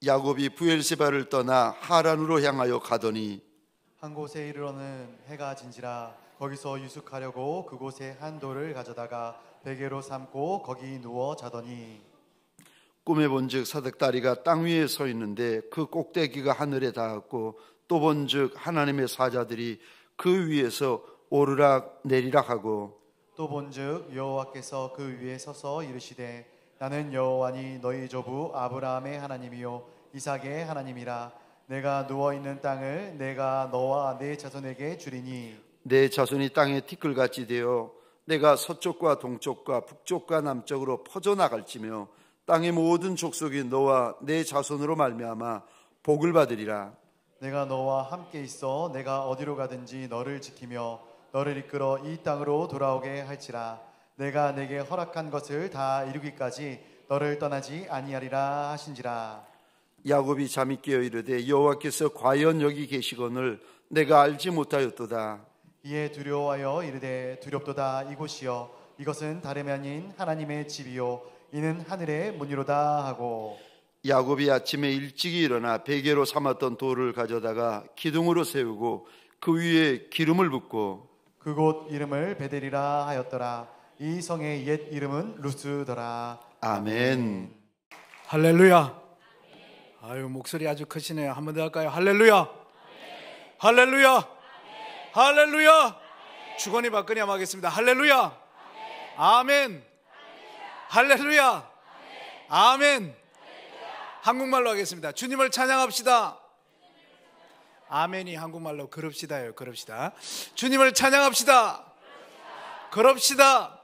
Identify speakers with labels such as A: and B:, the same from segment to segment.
A: 야곱이 부엘세바를 떠나 하란으로 향하여 가더니
B: 한 곳에 이르러는 해가 진지라 거기서 유숙하려고 그곳에 한 돌을 가져다가 베개로 삼고 거기 누워 자더니
A: 꿈에 본즉 사닥다리가 땅 위에 서 있는데 그 꼭대기가 하늘에 닿았고 또 본즉 하나님의 사자들이 그 위에서 오르락 내리락 하고
B: 또 본즉 여호와께서 그 위에 서서 이르시되 나는 여호와니 너희 조부 아브라함의 하나님이요 이삭의 하나님이라. 내가 누워있는 땅을 내가 너와 네 자손에게 주리니
A: 내 자손이 땅에 티끌같이 되어 내가 서쪽과 동쪽과 북쪽과 남쪽으로 퍼져나갈지며 땅의 모든 족속이 너와 내 자손으로 말미암아 복을 받으리라.
B: 내가 너와 함께 있어 내가 어디로 가든지 너를 지키며 너를 이끌어 이 땅으로 돌아오게 할지라. 내가 내게 허락한 것을 다 이루기까지 너를 떠나지 아니하리라 하신지라.
A: 야곱이 잠이 깨어 이르되 여호와께서 과연 여기 계시거늘 내가 알지 못하였도다.
B: 이에 두려워하여 이르되 두렵도다. 이곳이여 이것은 다름이 아닌 하나님의 집이요 이는 하늘의 문이로다 하고
A: 야곱이 아침에 일찍이 일어나 베개로 삼았던 돌을 가져다가 기둥으로 세우고 그 위에 기름을 붓고
B: 그곳 이름을 베델이라 하였더라. 이 성의 옛 이름은 루스더라.
A: 아멘.
C: 할렐루야. 아유, 목소리 아주 크시네요. 한 번 더 할까요? 할렐루야. 할렐루야. 할렐루야. 주거니 받거니 하겠습니다. 할렐루야. 아멘. 할렐루야. 아멘. 한국말로 하겠습니다. 주님을 찬양합시다. 아멘이 한국말로 그럽시다예요. 그럽시다. 주님을 찬양합시다. 그럽시다.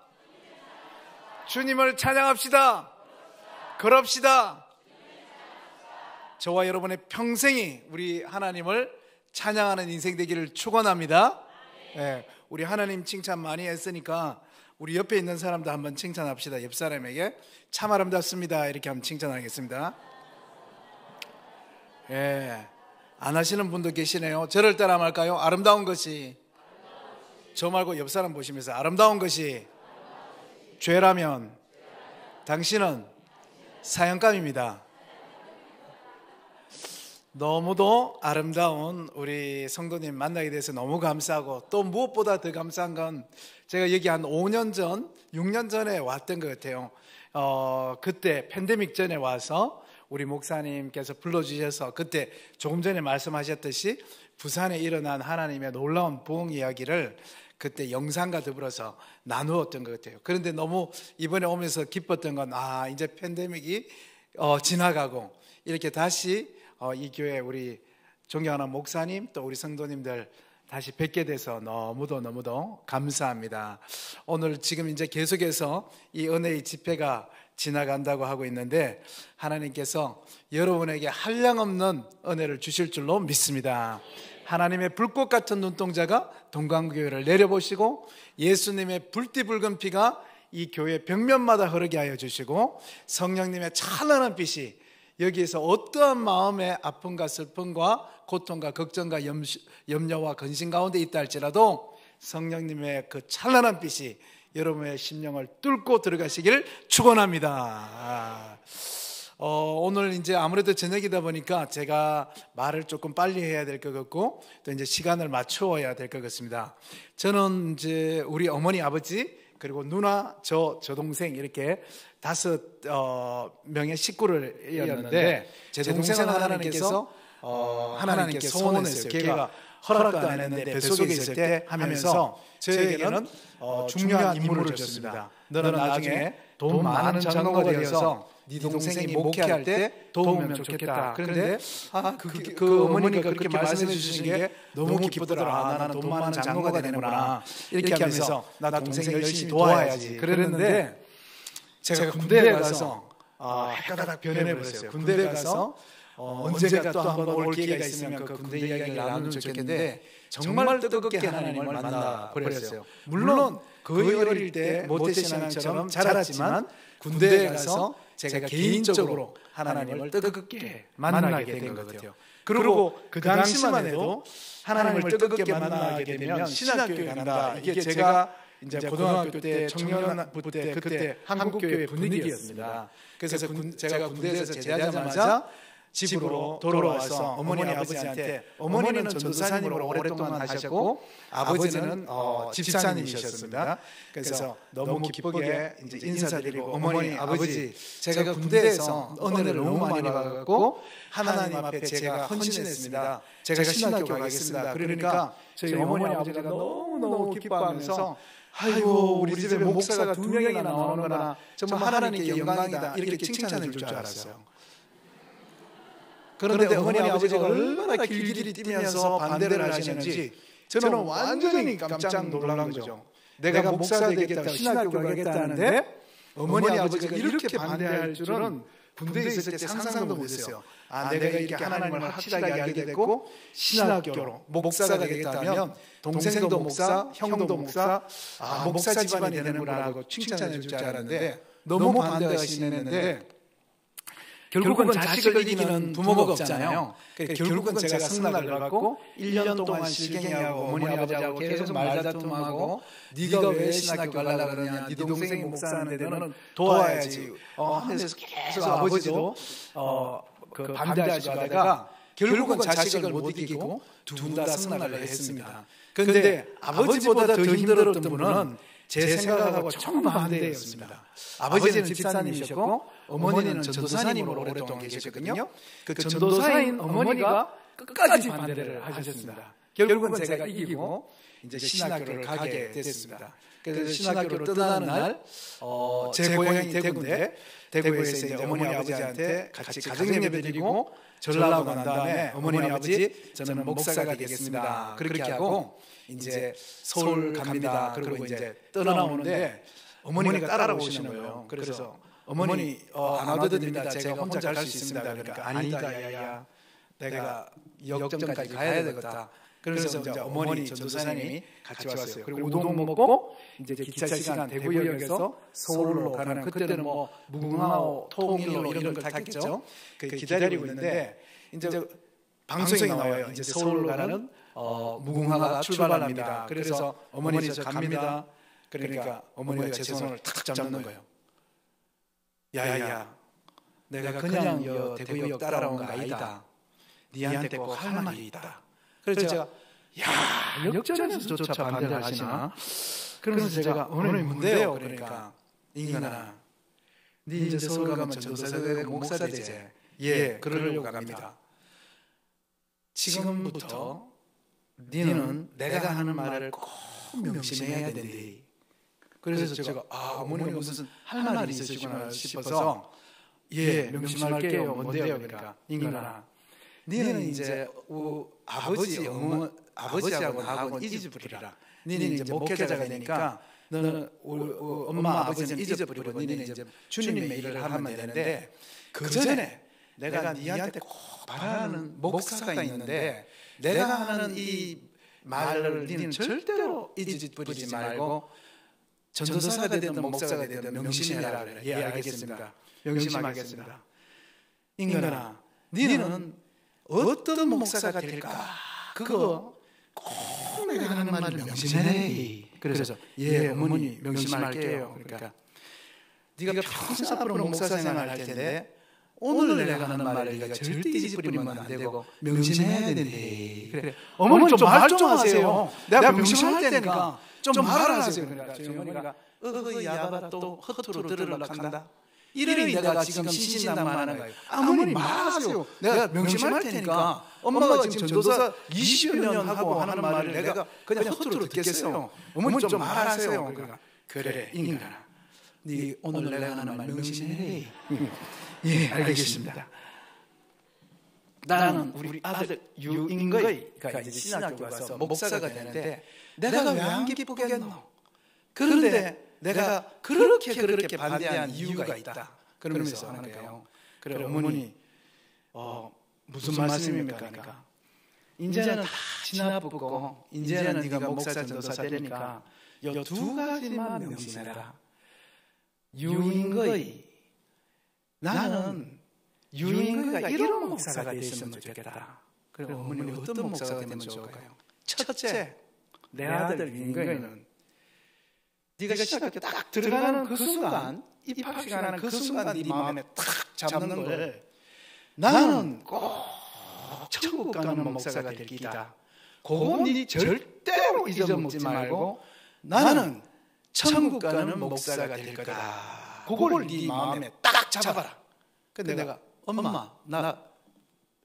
C: 주님을 찬양합시다. 그럽시다. 저와 여러분의 평생이 우리 하나님을 찬양하는 인생 되기를 축원합니다. 네, 우리 하나님 칭찬 많이 했으니까 우리 옆에 있는 사람도 한번 칭찬합시다. 옆 사람에게 참 아름답습니다 이렇게 한번 칭찬하겠습니다. 예, 안 하시는 분도 계시네요. 저를 따라 할까요? 아름다운 것이, 저 말고 옆 사람 보시면서 아름다운 것이 죄라면 당신은 사형감입니다. 너무도 아름다운 우리 성도님 만나게 돼서 너무 감사하고, 또 무엇보다 더 감사한 건 제가 여기 한 5년 전, 6년 전에 왔던 것 같아요. 그때 팬데믹 전에 와서 우리 목사님께서 불러주셔서 그때 조금 전에 말씀하셨듯이 부산에 일어난 하나님의 놀라운 부흥 이야기를 그때 영상과 더불어서 나누었던 것 같아요. 그런데 너무 이번에 오면서 기뻤던 건 이제 팬데믹이 지나가고 이렇게 다시 이 교회 우리 존경하는 목사님 또 우리 성도님들 다시 뵙게 돼서 너무도 감사합니다. 오늘 지금 이제 계속해서 이 은혜의 집회가 지나간다고 하고 있는데 하나님께서 여러분에게 한량없는 은혜를 주실 줄로 믿습니다. 하나님의 불꽃 같은 눈동자가 동강교회를 내려보시고 예수님의 불띠붉은 피가 이 교회 벽면마다 흐르게 하여 주시고 성령님의 찬란한 빛이 여기에서 어떠한 마음의 아픔과 슬픔과 고통과 걱정과 염려와 근심 가운데 있다 할지라도 성령님의 그 찬란한 빛이 여러분의 심령을 뚫고 들어가시기를 축원합니다. 오늘 이제 아무래도 저녁이다 보니까 제가 말을 조금 빨리 해야 될 것 같고 또 이제 시간을 맞추어야 될 것 같습니다. 저는 이제 우리 어머니, 아버지 그리고 누나, 저 동생 이렇게 5명의 식구를이었는데 제 동생은 하나님께서 소원했어요. 걔가 허락도 안 했는데 뱃속에 있을 때 하면서 저에게는 중요한 임무를 줬습니다. 너는 나중에 돈 많은 장로가 되어서 네 동생이 목회할 때 도우면 좋겠다. 그런데 그 어머니가 그렇게 말씀해 주시는 게 너무 기쁘더라. 나는 돈 많은 장로가 되는구나. 이렇게 하면서 나 동생 열심히 도와야지. 그랬는데 제가 군대에 가서 해가닥 변해버렸어요. 군대에 가서 언제가 또 한번 올 기회가 있으면 그 군대 이야기를 나누면 좋겠는데 정말 뜨겁게 하나님을 만나버렸어요. 물론 거의 어릴 때 모태신앙처럼 자랐지만 군대에 가서 제가 개인적으로 하나님을 뜨겁게 만나게 된 것 같아요. 그리고 그 당시만 해도 하나님을 뜨겁게 만나게 되면 신학교에 간다. 이게 제가 이제 고등학교 때, 청년부 때 그때 한국교회 분위기였습니다. 그래서 제가 군대에서 제대하자마자 집으로 돌아와서 어머니 아버지한테, 어머니는 전도사님으로 오랫동안 하셨고 아버지는 집사님이셨습니다. 그래서 너무 기쁘게 이제 인사드리고, 어머니 아버지 제가 군대에서 은혜를 너무 많이 받았고 하나님 앞에 제가 헌신했습니다. 제가 신학교 가겠습니다. 그러니까 저희 어머니 아버지가 너무너무 기뻐하면서 아이고 우리 집에 목사가 2명이나 나오는 거나 정말 하나님께 영광이다 이렇게 칭찬해 줄 줄 알았어요. 그런데 어머니 아버지가 얼마나 길길이 뛰면서 반대를 하시는지 저는 완전히 깜짝 놀란 거죠. 내가 목사 되겠다, 신학교 가겠다는데 어머니 아버지가 이렇게 반대할 줄은 군대에 있을 때 상상도 못했어요. 내가 이렇게 하나님을 확실하게 알게 됐고 신학교로 목사가 되겠다면 동생도 목사, 형도 목사, 목사 집안이 되는구나 하고 칭찬해 줄 줄 알았는데 너무 반대하시는데 결국은 자식을 이기는 부모가 없잖아요. 결국은 제가 성낙을 받고 1년 동안 실갱이하고 어머니 아버지하고 계속 말다툼하고 네가 왜 신학교 가려고 그러냐, 네 동생이 목사하는데 너는 도와야지 하면서 계속 아버지도 반대하시고 하다가 결국은 자식을 못 이기고 두 분 다 성낙을 했습니다. 그런데 아버지보다 더 힘들었던 분은 제 생각하고 정반대였습니다. 아버지는 집사님이셨고 어머니는 전도사님으로 오랫동안 계셨거든요. 그 전도사인 어머니가 끝까지 반대를 하셨습니다. 결국은 제가 이기고 이제 신학교를 가게 됐습니다. 그래서 신학교를 떠나는 날 제 고향이 대구인데 대구에서 이제 어머니 아버지한테 같이 가정예배 드리고 전라도 난 다음에 어머니 아버지 저는 목사가 되겠습니다. 그렇게 하고 이제 서울 갑니다. 그리고 이제 떠나오는데 어머니가 따라오시는 거예요. 그래서 어머니 안 와도 됩니다. 제가 혼자 갈 수 있습니다. 그러니까 아니다 야야 내가 역전까지 가야 되겠다. 그래서 이제 어머니 전도사님이 같이 왔어요. 그리고 우동 먹고 이제 기차 시간 대구역에서 서울로 가는, 그때는 뭐 무궁화호, 통일로 이런 걸 탔겠죠. 기다리고 있는데 이제 방송이 나와요. 이제 서울로 가는 무궁화가 출발합니다. 그래서 어머니 저 갑니다. 그러니까 어머니가 제 손을 탁 잡는 거예요. 야야야, 내가 그냥 대구역 따라온 거 아니다. 니한테 꼭 할 말이 있다. 그래서 제가 역전에서조차 반대를 하시나? 그러면서 제가 오늘 뭔데요? 그러니까 인간아, 니 이제 서울 가면 전도사 되고 목사 되지? 예, 그러려고 갑니다. 지금부터 니는 내가 하는 말을 꼭 명심해야 된대. 그래서 제가 어머니가 무슨 할 말이 있으시구나 싶어서 예, 명심할게요. 뭔데요? 그러니까 인간아, 니는 이제 아버지하고 나하고 잊어버리라. 니는 이제 목회자가 되니까 너는 엄마 아버지는 잊어버리고 니는 이제 주님의 일을 하면 되는데 그 전에 내가 니한테 꼭 바라는 목사가 있는데 내가 하는 이 말을 니는 절대로 잊어버리지 말고 전도사가 되든 목사가 되든 명심해라. 그래. 예, 알겠습니다. 명심하겠습니다. 인간아, 니는 어떤 목사가 될까? 그거 꼭 내가 하는 말을 명심해. 그래서 예, 어머니 명심할게요. 그러니까 네가 평생 앞으로 목사 생활 할 텐데 오늘 내가 하는 말을 네가 절대 잊어버리면 안 되고 명심해야 되네. 그래. 어머니 좀 말 좀 하세요. 내가 명심할 테니까 좀 말하세요. 그러니까 저희 어머니가 야바라 또 허투루 들으려고 한다. 이러니 내가 지금 신신당만 하는 거예요. 어머니 말하세요. 내가 명심할 테니까 엄마가 지금 전도사 20여 년 하고 하는 말을 내가 그냥 허투루 듣겠어요. 어머니 좀 말하세요. 그러니까 그래 인간아, 네 오늘 내가 하는 말 명심해. 예, 알겠습니다. 나는 우리 아들 유인거이가 이제 신학교 가서 목사가 되는데 내가 왜 안 기쁘겠노? 그런데 내가 그렇게 반대한 이유가 있다. 그러면서 하는 거예요. 그래 어머니 무슨 말씀입니까? 그러니까 이제는 다 지나쁘고 이제는 네가 목사 전도사 되니까 이 두 가지만 명심해라. 유인거이, 나는 유인거이가 이런 목사가 되었으면 좋겠다. 그래 어머니 어떤 목사가 되면 좋을까요? 첫째, 내 아들 유인거이는 네가 시작학교 딱 들어가는 그 순간, 입학식하는 그 순간 네 마음에 탁 잡는 걸 나는 꼭 천국 가는 목사가 될 기다. 그거 니 절대로 잊어먹지 말고 나는 천국 가는 목사가 될 거다. 그걸 네 마음에 딱 잡아라. 근데 내가 엄마 나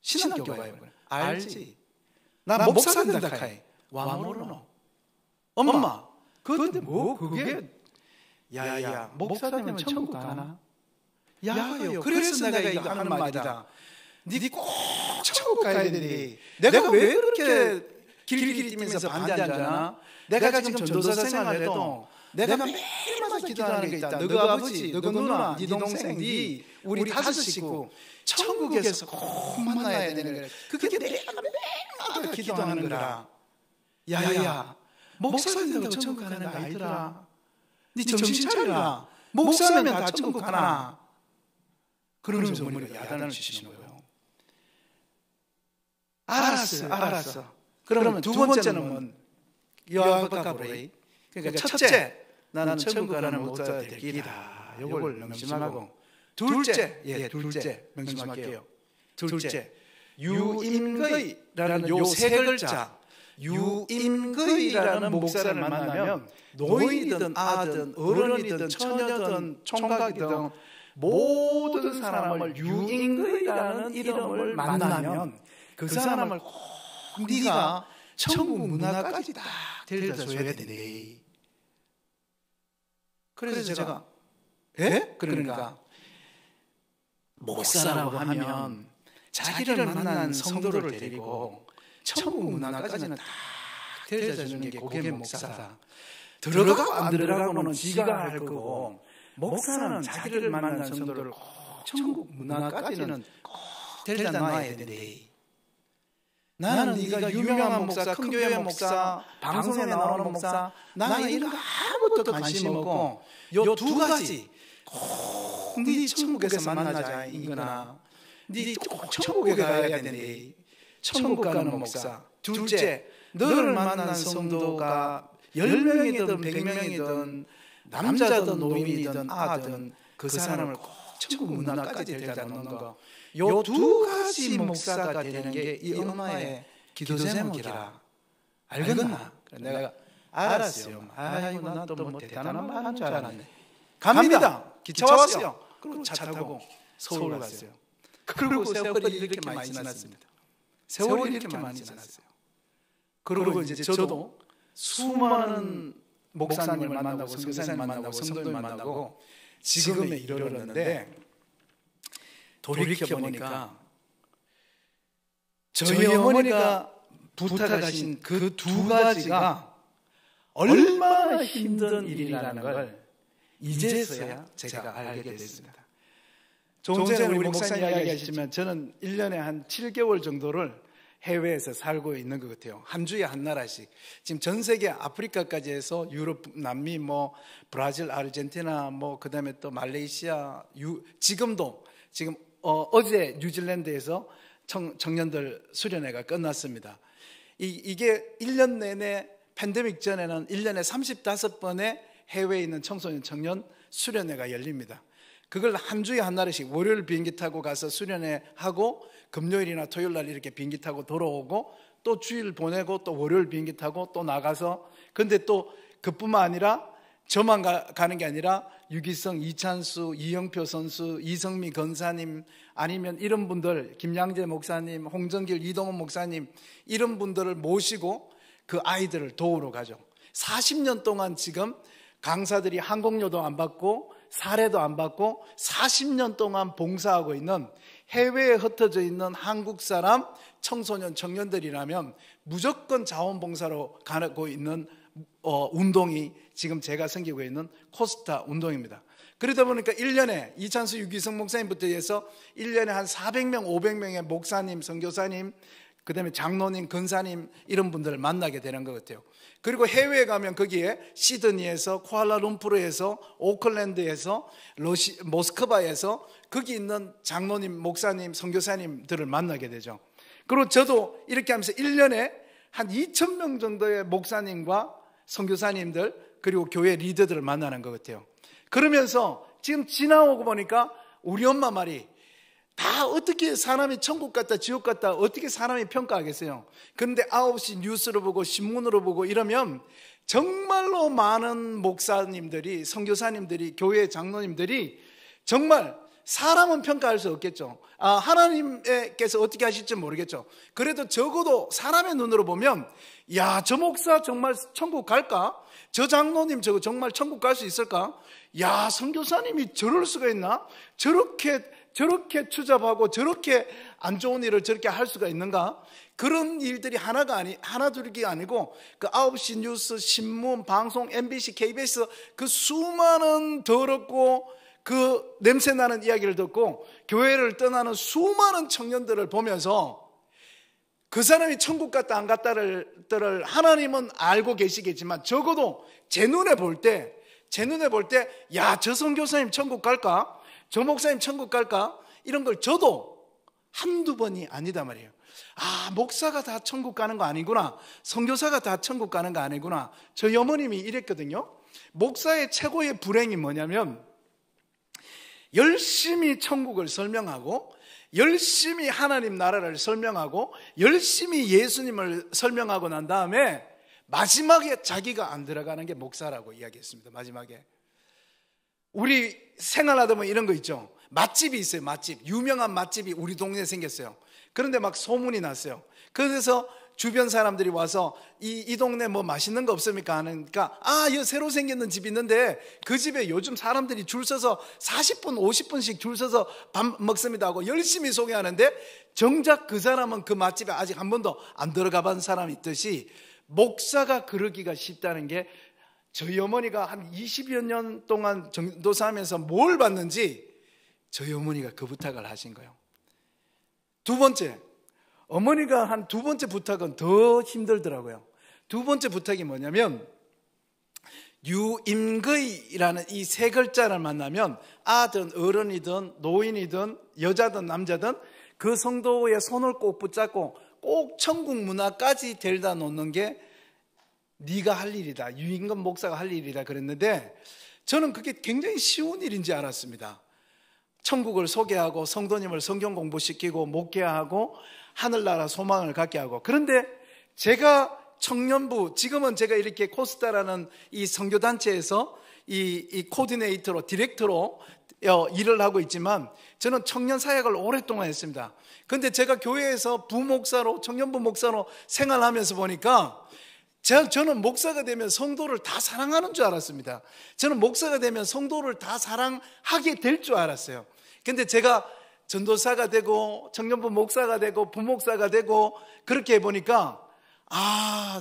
C: 신학교 가요. 알지? 나 목사 된다 카이. 와 모르노? 엄마 근데 뭐 그게 야야 목사 되면 천국 가나? 야요. 그래서 내가 이거 하는 말이다. 니 꼭 천국 가야 되니 내가 왜 그렇게 길길이 뛰면서 반대하잖아? 내가 지금 전도사 생활을 해도 내가 매일마다 기도하는 게 있다. 너그 아버지, 너그 누나, 네 동생, 네 우리 5 식구 천국에서 꼭 만나야 되는 거야. 그게 내가 매일마다 기도하는 거라. 야야 목사 된다고 천국 가는 거 아니더라. 네 정신 차리라. 목사면 다 천국 가나. 그러면서 어머니가 야단을 치시는 거예요. 알았어. 그러면 두 번째는 요아바카브레이. 그러니까 첫째, 나는 천국 가는 목사가 될 길이다. 이걸 명심하고. 둘째, 명심할게요. 둘째, 유임거이라는 요 3글자. 유임거이라는 목사를 만나면 노인이든 아든 어른이든 처녀든 총각이든 모든 사람을 유임거이라는 이름을 만나면 그 사람을 꼭 네가 천국 문화까지 다 데려다 줘야 되네. 그래서 제가 그러니까 목사라고 하면 자기를 만난 성도를 데리고 천국 문화까지는 다 데려다 주는 게 그게 목사다. 들어가고 안 들어가고는 지가 할 거고 목사는 자기를 만난 성도를 꼭 천국 문화까지는 꼭 데려다 놔야 되네. 나는 네가 유명한 목사, 큰 교회 목사, 방송에 나오는 목사, 나는 이런 거 아무것도 관심 없고 요 2가지 꼭 네 천국에서 만나자 이거나 네 꼭 천국에 가야 되네. 천국 가는 목사. 둘째, 너를 만난 성도가 10명이든 100명이든 남자든 노인이든 아든 그 사람을 꼭 천국 문화까지 데려다 놓는 거. 요 2가지 목사가 되는 게 이 엄마의 기도 제목이라. 알겠나? 내가 알았어요. 아이고 난 또 뭐 대단한 말 하는 줄 알았네. 갑니다. 기차 왔어요. 그리고 차 타고 서울 갔어요. 그리고 세월이 이렇게 많이 지났습니다. 세월이 이렇게 많이 지났어요. 그리고 이제 저도 수많은 목사님을 만나고 선교사님을 만나고 성도님을 만나고 지금에 이르렀는데 돌이켜보니까 저희 어머니가 부탁하신 그 2가지가 얼마나 힘든 일이라는 걸 이제서야 제가 알게 됐습니다. 조금 전에 우리 목사님 이야기하셨지만 저는 1년에 한 7개월 정도를 해외에서 살고 있는 것 같아요. 한 주에 한 나라씩. 지금 전 세계 아프리카까지 해서 유럽, 남미, 브라질, 아르헨티나, 그다음에 또 말레이시아, 지금 어제 뉴질랜드에서 청년들 수련회가 끝났습니다. 이게 1년 내내 팬데믹 전에는 1년에 35번의 해외에 있는 청소년 청년 수련회가 열립니다. 그걸 한 주에 한 나라씩 월요일 비행기 타고 가서 수련회 하고 금요일이나 토요일 날 이렇게 비행기 타고 돌아오고 또 주일 보내고 또 월요일 비행기 타고 또 나가서 근데 또 그뿐만 아니라 저만 가는 게 아니라 유기성, 이찬수, 이영표 선수, 이성미 권사님 아니면 이런 분들 김양재 목사님, 홍정길, 이동훈 목사님 이런 분들을 모시고 그 아이들을 도우러 가죠. 40년 동안 지금 강사들이 항공료도 안 받고 사례도 안 받고 40년 동안 봉사하고 있는 해외에 흩어져 있는 한국 사람 청소년 청년들이라면 무조건 자원봉사로 가고 있는 운동이 지금 제가 섬기고 있는 코스타 운동입니다. 그러다 보니까 1년에 이찬수 유기성 목사님부터 해서 1년에 한 400명 500명의 목사님 선교사님 그 다음에 장로님 권사님 이런 분들을 만나게 되는 것 같아요. 그리고 해외에 가면 거기에 시드니에서 쿠알라룸푸르에서 오클랜드에서 모스크바에서 거기 있는 장로님 목사님 선교사님들을 만나게 되죠. 그리고 저도 이렇게 하면서 1년에 한 2,000명 정도의 목사님과 선교사님들 그리고 교회 리더들을 만나는 것 같아요. 그러면서 지금 지나오고 보니까 우리 엄마 말이 다 어떻게 사람이 천국 갔다 지옥 갔다 어떻게 사람이 평가하겠어요? 그런데 9시 뉴스를 보고 신문으로 보고 이러면 정말로 많은 목사님들이, 선교사님들이, 교회 장로님들이 정말 사람은 평가할 수 없겠죠. 하나님께서 어떻게 하실지 모르겠죠. 그래도 적어도 사람의 눈으로 보면 야, 저 목사 정말 천국 갈까? 저 장로님 저거 정말 천국 갈 수 있을까? 야, 선교사님이 저럴 수가 있나? 저렇게 추잡하고 저렇게 안 좋은 일을 저렇게 할 수가 있는가? 그런 일들이 하나둘이 아니고 그 9시 뉴스, 신문, 방송, MBC, KBS 그 수많은 더럽고 그 냄새나는 이야기를 듣고 교회를 떠나는 수많은 청년들을 보면서 그 사람이 천국 갔다 안 갔다를 하나님은 알고 계시겠지만 적어도 제 눈에 볼 때 야, 저 선교사님 천국 갈까? 저 목사님 천국 갈까? 이런 걸 저도 한두 번이 아니다 말이에요. 목사가 다 천국 가는 거 아니구나. 선교사가 다 천국 가는 거 아니구나. 저희 어머님이 이랬거든요. 목사의 최고의 불행이 뭐냐면 열심히 천국을 설명하고 열심히 하나님 나라를 설명하고 열심히 예수님을 설명하고 난 다음에 마지막에 자기가 안 들어가는 게 목사라고 이야기했습니다. 마지막에. 우리 생활하다 보면 이런 거 있죠. 맛집이 있어요. 맛집. 유명한 맛집이 우리 동네에 생겼어요. 그런데 막 소문이 났어요. 그래서 주변 사람들이 와서 이 동네 뭐 맛있는 거 없습니까? 하니까 여기 새로 생겼는 집이 있는데 그 집에 요즘 사람들이 줄 서서 40분 50분씩 줄 서서 밥 먹습니다 하고 열심히 소개하는데 정작 그 사람은 그 맛집에 아직 한 번도 안 들어가 본 사람이 있듯이 목사가 그러기가 쉽다는 게 저희 어머니가 한 20여 년 동안 전도사하면서 뭘 봤는지 저희 어머니가 그 부탁을 하신 거예요. 두 번째, 어머니가 한 두 번째 부탁은 더 힘들더라고요. 두 번째 부탁이 뭐냐면 유임거이라는 이 세 글자를 만나면 아든 어른이든 노인이든 여자든 남자든 그 성도의 손을 꼭 붙잡고 꼭 천국 문화까지 데려다 놓는 게 네가 할 일이다. 유임건 목사가 할 일이다 그랬는데 저는 그게 굉장히 쉬운 일인지 알았습니다. 천국을 소개하고 성도님을 성경 공부시키고 목회하고 하늘나라 소망을 갖게 하고 그런데 제가 청년부 지금은 제가 이렇게 코스타라는 이 선교단체에서 이 코디네이터로 디렉터로 일을 하고 있지만 저는 청년 사역을 오랫동안 했습니다. 그런데 제가 교회에서 부목사로 청년부 목사로 생활하면서 보니까 저는 목사가 되면 성도를 다 사랑하는 줄 알았습니다. 저는 목사가 되면 성도를 다 사랑하게 될 줄 알았어요. 근데 제가 전도사가 되고 청년부 목사가 되고 부목사가 되고 그렇게 해보니까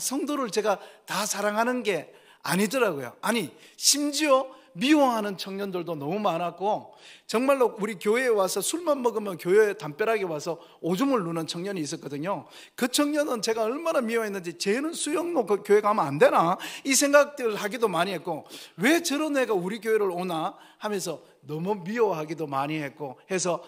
C: 성도를 제가 다 사랑하는 게 아니더라고요. 아니 심지어 미워하는 청년들도 너무 많았고 정말로 우리 교회에 와서 술만 먹으면 교회에 담벼락에 와서 오줌을 누는 청년이 있었거든요. 그 청년은 제가 얼마나 미워했는지 쟤는 수영로 그 교회 가면 안 되나 이 생각들을 하기도 많이 했고 왜 저런 애가 우리 교회를 오나 하면서 너무 미워하기도 많이 했고 해서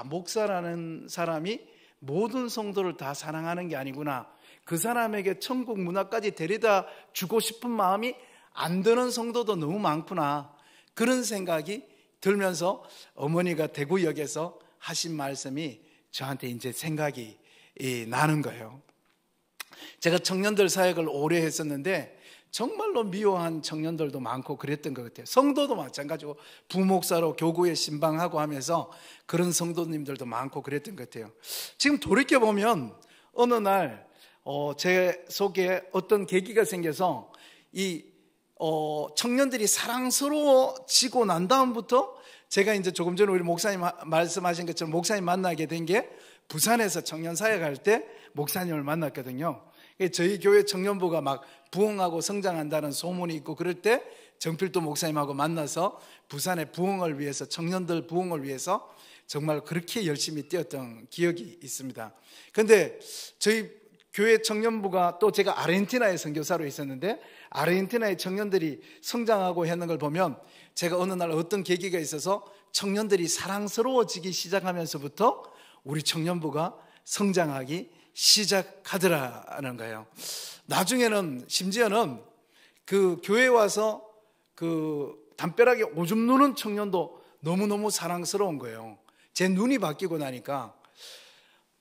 C: 목사라는 사람이 모든 성도를 다 사랑하는 게 아니구나. 그 사람에게 천국 문화까지 데려다 주고 싶은 마음이 안 드는 성도도 너무 많구나. 그런 생각이 들면서 어머니가 대구역에서 하신 말씀이 저한테 이제 생각이 나는 거예요. 제가 청년들 사역을 오래 했었는데 정말로 미워한 청년들도 많고 그랬던 것 같아요. 성도도 마찬가지고 부목사로 교구에 신방하고 하면서 그런 성도님들도 많고 그랬던 것 같아요. 지금 돌이켜보면 어느 날 제 속에 어떤 계기가 생겨서 이 청년들이 사랑스러워지고 난 다음부터 제가 이제 조금 전에 우리 목사님 말씀하신 것처럼 목사님 만나게 된 게 부산에서 청년 사역할 때 목사님을 만났거든요. 저희 교회 청년부가 막 부흥하고 성장한다는 소문이 있고 그럴 때 정필도 목사님하고 만나서 부산의 부흥을 위해서 청년들 부흥을 위해서 정말 그렇게 열심히 뛰었던 기억이 있습니다. 그런데 저희 교회 청년부가 또 제가 아르헨티나에 선교사로 있었는데 아르헨티나의 청년들이 성장하고 하는 걸 보면 제가 어느 날 어떤 계기가 있어서 청년들이 사랑스러워지기 시작하면서부터 우리 청년부가 성장하기 시작하더라는 거예요. 나중에는 심지어는 그 교회에 와서 그 담벼락에 오줌 누는 청년도 너무너무 사랑스러운 거예요. 제 눈이 바뀌고 나니까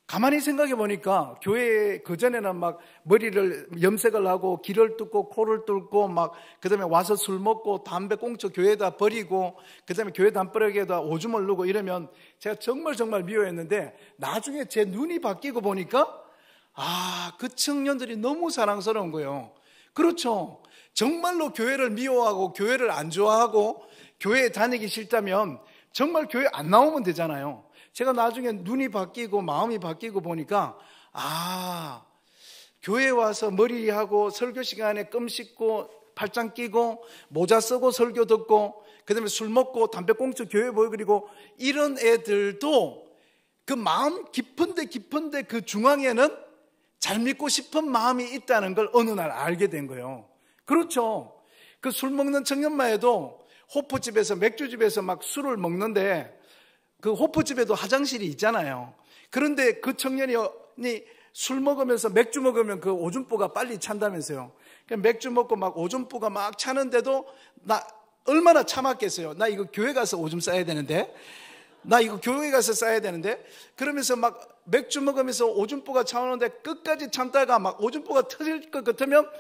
C: 가만히 생각해 보니까 교회에 그전에는 막 머리를 염색을 하고 귀를 뚫고 코를 뚫고 막 그다음에 와서 술 먹고 담배 꽁초 교회에다 버리고 그다음에 교회 담벼락에다 오줌을 누고 이러면 제가 정말 미워했는데 나중에 제 눈이 바뀌고 보니까 그 청년들이 너무 사랑스러운 거예요. 그렇죠. 정말로 교회를 미워하고 교회를 안 좋아하고 교회에 다니기 싫다면 정말 교회 안 나오면 되잖아요. 제가 나중에 눈이 바뀌고 마음이 바뀌고 보니까 교회에 와서 머리하고 설교 시간에 껌 씹고 팔짱 끼고 모자 쓰고 설교 듣고 그다음에 술 먹고 담배꽁초 교회 보이고 이런 애들도 그 마음 깊은데 그 중앙에는 잘 믿고 싶은 마음이 있다는 걸 어느 날 알게 된 거예요. 그렇죠. 그 술 먹는 청년마에도 호프집에서 맥주집에서 막 술을 먹는데 그 호프집에도 화장실이 있잖아요. 그런데 그 청년이 술 먹으면서 맥주 먹으면 그 오줌보가 빨리 찬다면서요. 맥주 먹고 막 오줌보가 막 차는데도 나 얼마나 참았겠어요. 나 이거 교회 가서 오줌 싸야 되는데, 나 이거 교회 가서 싸야 되는데, 그러면서 막 맥주 먹으면서 오줌보가 차오는데 끝까지 참다가 막 오줌보가 터질 것 같으면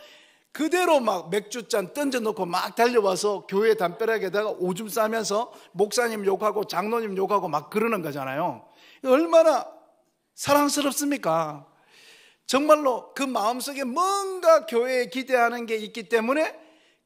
C: 그대로 막 맥주잔 던져놓고 막 달려와서 교회 담벼락에다가 오줌 싸면서 목사님 욕하고 장로님 욕하고 막 그러는 거잖아요. 얼마나 사랑스럽습니까? 정말로 그 마음속에 뭔가 교회에 기대하는 게 있기 때문에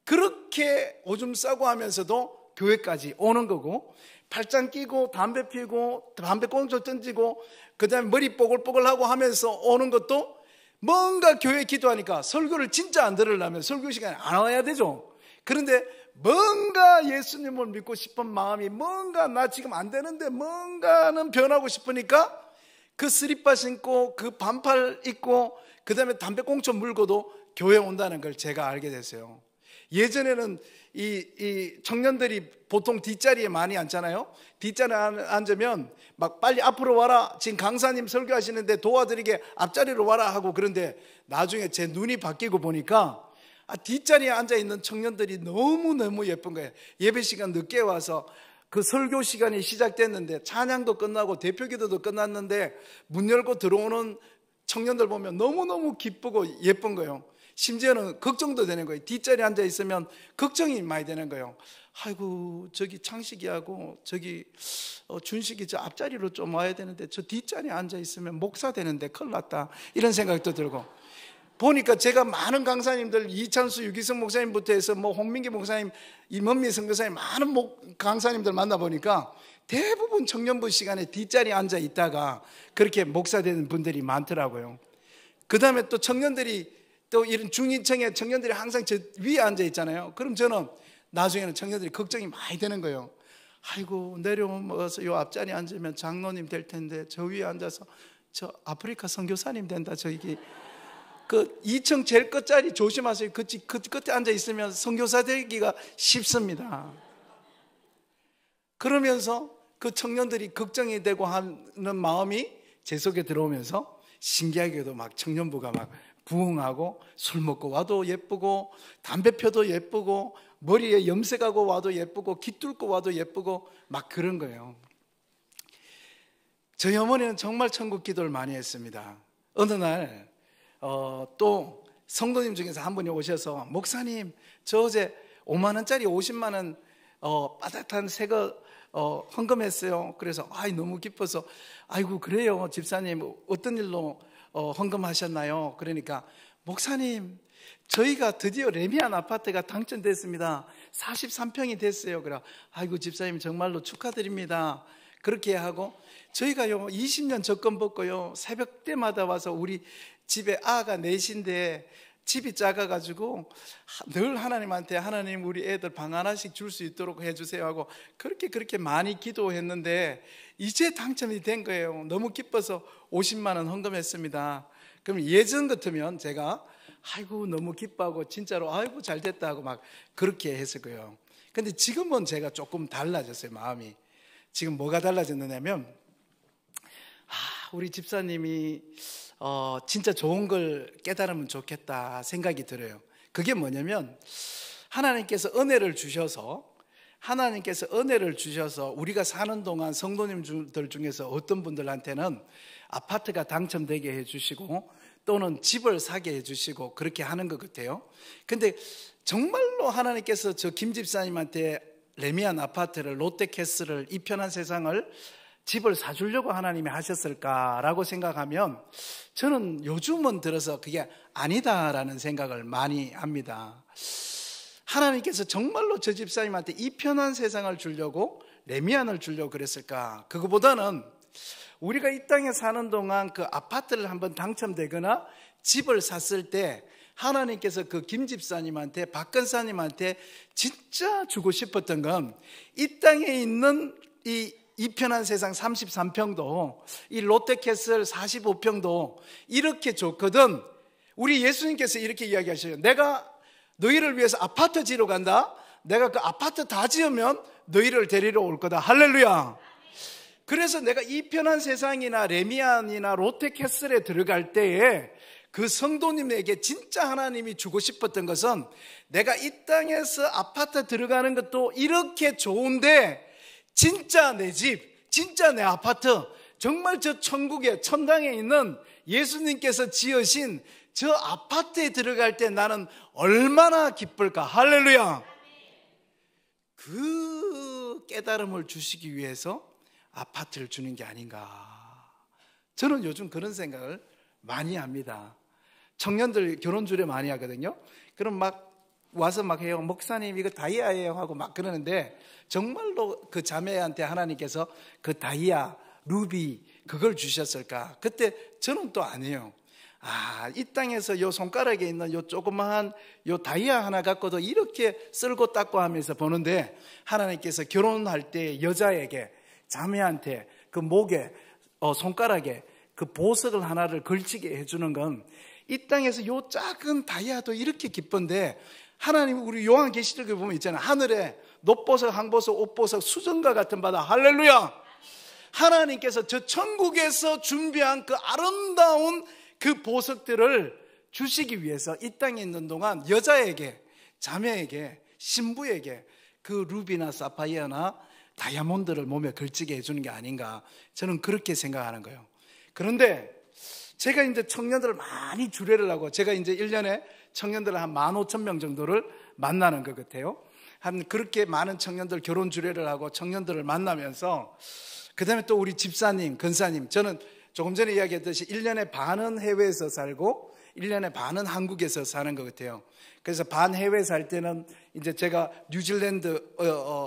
C: 그렇게 오줌 싸고 하면서도 교회까지 오는 거고, 팔짱 끼고 담배 피고 담배 꽁초 던지고 그 다음에 머리 뽀글뽀글하고 하면서 오는 것도 뭔가 교회 기도하니까 설교를 진짜 안 들으려면 설교 시간에 안 와야 되죠. 그런데 뭔가 예수님을 믿고 싶은 마음이 뭔가 나 지금 안 되는데 뭔가는 변하고 싶으니까 그 스리퍼 신고 그 반팔 입고 그 다음에 담배꽁초 물고도 교회 온다는 걸 제가 알게 됐어요. 예전에는 이 청년들이 보통 뒷자리에 많이 앉잖아요. 뒷자리에 앉으면 막 빨리 앞으로 와라, 지금 강사님 설교하시는데 도와드리게 앞자리로 와라 하고, 그런데 나중에 제 눈이 바뀌고 보니까 뒷자리에 앉아있는 청년들이 너무너무 예쁜 거예요. 예배 시간 늦게 와서 그 설교 시간이 시작됐는데 찬양도 끝나고 대표기도도 끝났는데 문 열고 들어오는 청년들 보면 너무너무 기쁘고 예쁜 거예요. 심지어는 걱정도 되는 거예요. 뒷자리에 앉아 있으면 걱정이 많이 되는 거예요. 아이고, 저기 창식이하고 저기 준식이 저 앞자리로 좀 와야 되는데 저 뒷자리에 앉아 있으면 목사 되는데 큰일 났다, 이런 생각도 들고, 보니까 제가 많은 강사님들, 이찬수 유기성 목사님부터 해서 뭐 홍민기 목사님, 임원미 선교사님, 많은 강사님들 만나보니까 대부분 청년부 시간에 뒷자리에 앉아 있다가 그렇게 목사 되는 분들이 많더라고요. 그 다음에 또 청년들이 또 이런 중인층에 청년들이 항상 저 위에 앉아 있잖아요. 그럼 저는 나중에는 청년들이 걱정이 많이 되는 거예요. 아이고, 내려오면서 요 앞자리에 앉으면 장로님 될 텐데 저 위에 앉아서 저 아프리카 선교사님 된다. 저기 그 2층 제일 끝자리 조심하세요. 그 끝에 앉아 있으면 선교사 되기가 쉽습니다. 그러면서 그 청년들이 걱정이 되고 하는 마음이 제 속에 들어오면서 신기하게도 막 청년부가 막 부흥하고 술 먹고 와도 예쁘고 담배 펴도 예쁘고 머리에 염색하고 와도 예쁘고 귀 뚫고 와도 예쁘고 막 그런 거예요. 저희 어머니는 정말 천국 기도를 많이 했습니다. 어느 날 또 성도님 중에서 한 분이 오셔서, 목사님 저 어제 5만 원짜리 50만 원 빠듯한 새거 헌금했어요. 그래서 너무 기뻐서, 아이고 그래요 집사님, 어떤 일로 헌금하셨나요? 그러니까, 목사님 저희가 드디어 레미안 아파트가 당첨됐습니다. 43평이 됐어요. 그래, 아이고 집사님 정말로 축하드립니다. 그렇게 하고, 저희가요 20년 적금 받고요 새벽 때마다 와서 우리 집에 아가 넷인데 집이 작아가지고 늘 하나님한테, 하나님 우리 애들 방 하나씩 줄 수 있도록 해주세요 하고 그렇게 많이 기도했는데 이제 당첨이 된 거예요. 너무 기뻐서 50만 원 헌금했습니다. 그럼 예전 같으면 제가 아이고 너무 기뻐하고 진짜로 아이고 잘 됐다 하고 막 그렇게 했을 거예요. 근데 지금은 제가 조금 달라졌어요. 마음이. 지금 뭐가 달라졌느냐면, 우리 집사님이 진짜 좋은 걸 깨달으면 좋겠다 생각이 들어요. 그게 뭐냐면, 하나님께서 은혜를 주셔서 하나님께서 은혜를 주셔서 우리가 사는 동안 성도님들 중에서 어떤 분들한테는 아파트가 당첨되게 해주시고 또는 집을 사게 해주시고 그렇게 하는 것 같아요. 근데 정말로 하나님께서 저 김 집사님한테 레미안 아파트를, 롯데캐슬을, 이 편한 세상을, 집을 사주려고 하나님이 하셨을까라고 생각하면 저는 요즘은 들어서 그게 아니다라는 생각을 많이 합니다. 하나님께서 정말로 저 집사님한테 이 편한 세상을 주려고 레미안을 주려고 그랬을까? 그거보다는 우리가 이 땅에 사는 동안 그 아파트를 한번 당첨되거나 집을 샀을 때 하나님께서 그 김 집사님한테, 박 권사님한테 진짜 주고 싶었던 건 이 땅에 있는 이 편한 세상 33평도, 이 롯데캐슬 45평도 이렇게 좋거든. 우리 예수님께서 이렇게 이야기하셔요. 내가 너희를 위해서 아파트 지으러 간다. 내가 그 아파트 다 지으면 너희를 데리러 올 거다. 할렐루야. 그래서 내가 이 편한 세상이나 레미안이나 롯데캐슬에 들어갈 때에 그 성도님에게 진짜 하나님이 주고 싶었던 것은 내가 이 땅에서 아파트 들어가는 것도 이렇게 좋은데 진짜 내 집, 진짜 내 아파트, 정말 저 천국에, 천당에 있는 예수님께서 지으신 저 아파트에 들어갈 때 나는 얼마나 기쁠까. 할렐루야. 그 깨달음을 주시기 위해서 아파트를 주는 게 아닌가. 저는 요즘 그런 생각을 많이 합니다. 청년들 결혼 주례 많이 하거든요. 그럼 막 와서 막 해요. 목사님 이거 다이아예요 하고 막 그러는데 정말로 그 자매한테 하나님께서 그 다이아, 루비 그걸 주셨을까? 그때 저는 또 아니에요. 이 땅에서 요 손가락에 있는 요 조그마한 요 다이아 하나 갖고도 이렇게 쓸고 닦고 하면서 보는데 하나님께서 결혼할 때 여자에게, 자매한테 그 목에, 손가락에 그 보석을 하나를 걸치게 해주는 건 이 땅에서 요 작은 다이아도 이렇게 기쁜데 하나님 우리 요한계시록에 보면 있잖아요. 하늘에 놋보석, 황보석, 옥보석, 수정과 같은 바다. 할렐루야. 하나님께서 저 천국에서 준비한 그 아름다운 그 보석들을 주시기 위해서 이 땅에 있는 동안 여자에게, 자매에게, 신부에게 그 루비나 사파이어나 다이아몬드를 몸에 걸치게 해주는 게 아닌가. 저는 그렇게 생각하는 거예요. 그런데 제가 이제 청년들을 많이 주례를 하고 제가 이제 1년에 청년들을 한 15,000명 정도를 만나는 것 같아요. 한 그렇게 많은 청년들 결혼 주례를 하고 청년들을 만나면서 그 다음에 또 우리 집사님, 권사님, 저는 조금 전에 이야기했듯이 1년에 반은 해외에서 살고 1년에 반은 한국에서 사는 것 같아요. 그래서 반 해외 살 때는 이제 제가 뉴질랜드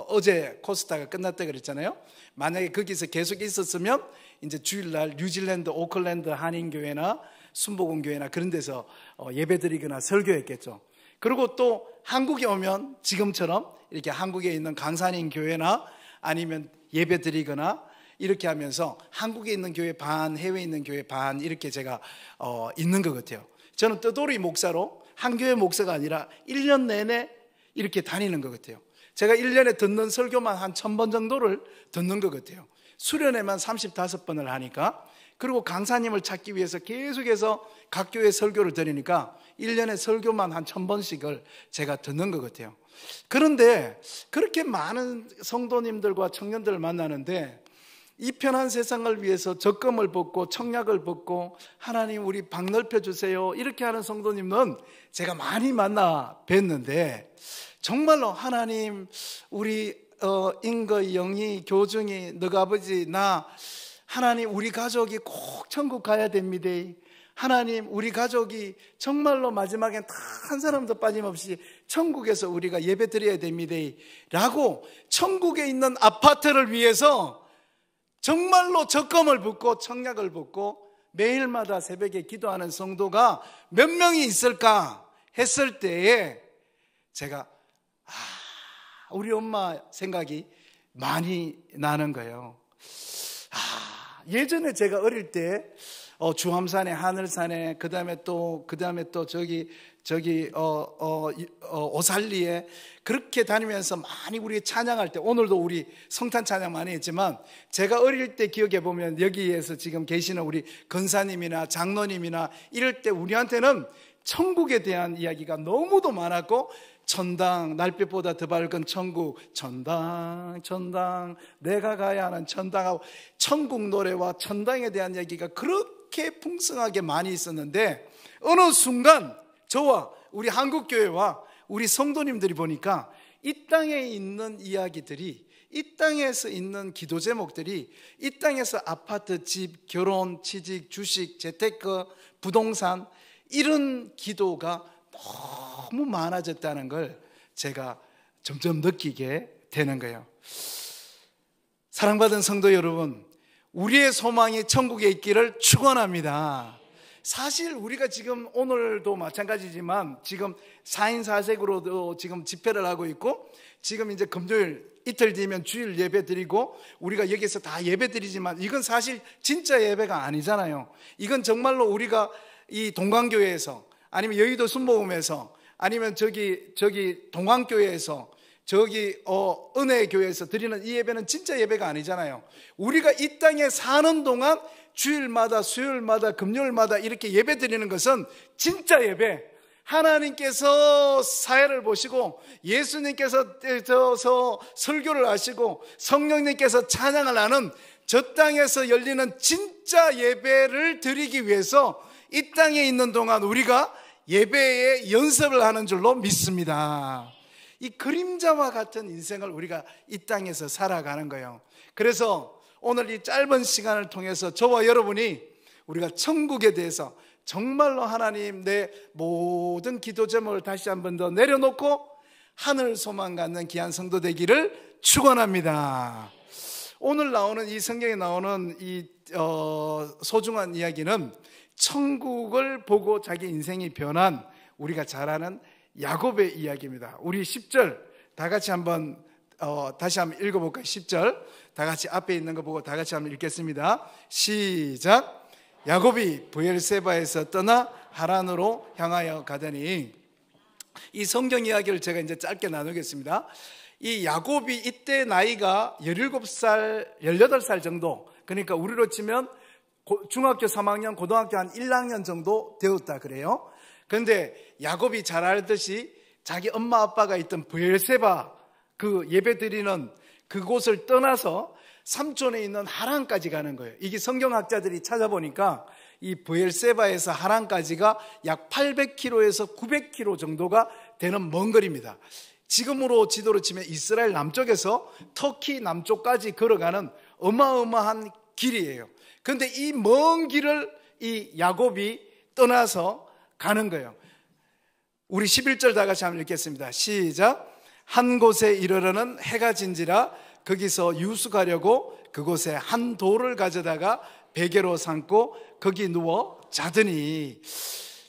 C: 어제 코스타가 끝났다 그랬잖아요. 만약에 거기서 계속 있었으면 이제 주일날 뉴질랜드 오클랜드 한인교회나 순복음교회나 그런 데서 예배드리거나 설교했겠죠. 그리고 또 한국에 오면 지금처럼 이렇게 한국에 있는 강산인 교회나 아니면 예배드리거나 이렇게 하면서 한국에 있는 교회 반, 해외에 있는 교회 반 이렇게 제가 있는 것 같아요. 저는 떠돌이 목사로 한 교회 목사가 아니라 1년 내내 이렇게 다니는 것 같아요. 제가 1년에 듣는 설교만 한 1000번 정도를 듣는 것 같아요. 수련회만 35번을 하니까, 그리고 강사님을 찾기 위해서 계속해서 각 교회 설교를 드리니까 1년에 설교만 한 1000번씩을 제가 듣는 것 같아요. 그런데 그렇게 많은 성도님들과 청년들을 만나는데 이 편한 세상을 위해서 적금을 벗고 청약을 벗고 하나님 우리 방 넓혀주세요 이렇게 하는 성도님은 제가 많이 만나 뵀는데 정말로 하나님 우리 인거, 영희, 교중이, 너가 아버지, 나 하나님 우리 가족이 꼭 천국 가야 됩니다. 하나님 우리 가족이 정말로 마지막엔 다 한 사람도 빠짐없이 천국에서 우리가 예배 드려야 됩니다 라고 천국에 있는 아파트를 위해서 정말로 적금을 붓고 청약을 붓고 매일마다 새벽에 기도하는 성도가 몇 명이 있을까 했을 때에 제가 우리 엄마 생각이 많이 나는 거예요. 예전에 제가 어릴 때 주함산에, 하늘산에, 그 다음에 또 저기 오살리에 그렇게 다니면서 많이 우리 찬양할 때, 오늘도 우리 성탄 찬양 많이 했지만 제가 어릴 때 기억해 보면 여기에서 지금 계시는 우리 권사님이나 장로님이나 이럴 때 우리한테는 천국에 대한 이야기가 너무도 많았고 천당, 날빛보다 더 밝은 천국, 천당, 천당, 내가 가야 하는 천당하고 천국 노래와 천당에 대한 얘기가 그렇게 풍성하게 많이 있었는데 어느 순간 저와 우리 한국교회와 우리 성도님들이 보니까 이 땅에 있는 이야기들이, 이 땅에서 있는 기도 제목들이, 이 땅에서 아파트, 집, 결혼, 취직, 주식, 재테크, 부동산 이런 기도가 너무 많아졌다는 걸 제가 점점 느끼게 되는 거예요. 사랑받은 성도 여러분, 우리의 소망이 천국에 있기를 축원합니다. 사실 우리가 지금 오늘도 마찬가지지만 지금 4인 4색으로도 지금 집회를 하고 있고, 지금 이제 금요일 이틀 뒤면 주일 예배 드리고 우리가 여기서 다 예배 드리지만 이건 사실 진짜 예배가 아니잖아요. 이건 정말로 우리가 이 동강교회에서 아니면 여의도 순복음에서 아니면 저기 동강교회에서 저기 은혜교회에서 드리는 이 예배는 진짜 예배가 아니잖아요. 우리가 이 땅에 사는 동안 주일마다, 수요일마다, 금요일마다 이렇게 예배 드리는 것은 진짜 예배. 하나님께서 사회를 보시고 예수님께서 설교를 하시고 성령님께서 찬양을 하는 저 땅에서 열리는 진짜 예배를 드리기 위해서 이 땅에 있는 동안 우리가 예배의 연습을 하는 줄로 믿습니다. 이 그림자와 같은 인생을 우리가 이 땅에서 살아가는 거예요. 그래서 오늘 이 짧은 시간을 통해서 저와 여러분이 우리가 천국에 대해서 정말로 하나님, 내 모든 기도 제목을 다시 한 번 더 내려놓고 하늘 소망 갖는 귀한 성도 되기를 축원합니다. 오늘 나오는 이 성경에 나오는 이 소중한 이야기는 천국을 보고 자기 인생이 변한 우리가 잘 아는 야곱의 이야기입니다. 우리 10절 다 같이 한번 다시 한번 읽어볼까요? 10절 다 같이 앞에 있는 거 보고 다 같이 한번 읽겠습니다. 시작. 야곱이 브엘세바에서 떠나 하란으로 향하여 가더니, 이 성경 이야기를 제가 이제 짧게 나누겠습니다. 이 야곱이 이때 나이가 17살, 18살 정도, 그러니까 우리로 치면 중학교 3학년, 고등학교 한 1학년 정도 되었다 그래요. 그런데 야곱이 잘 알듯이 자기 엄마 아빠가 있던 브엘세바, 그 예배드리는 그곳을 떠나서 삼촌에 있는 하란까지 가는 거예요. 이게 성경학자들이 찾아보니까 이 브엘세바에서 하란까지가 약 800km에서 900km 정도가 되는 먼 거리입니다. 지금으로 지도로 치면 이스라엘 남쪽에서 터키 남쪽까지 걸어가는 어마어마한 길이에요. 그런데 이 먼 길을 이 야곱이 떠나서 가는 거예요. 우리 11절 다 같이 한번 읽겠습니다. 시작. 한 곳에 이르러는 해가 진지라 거기서 유숙하려고 그곳에 한 돌을 가져다가 베개로 삼고 거기 누워 자더니,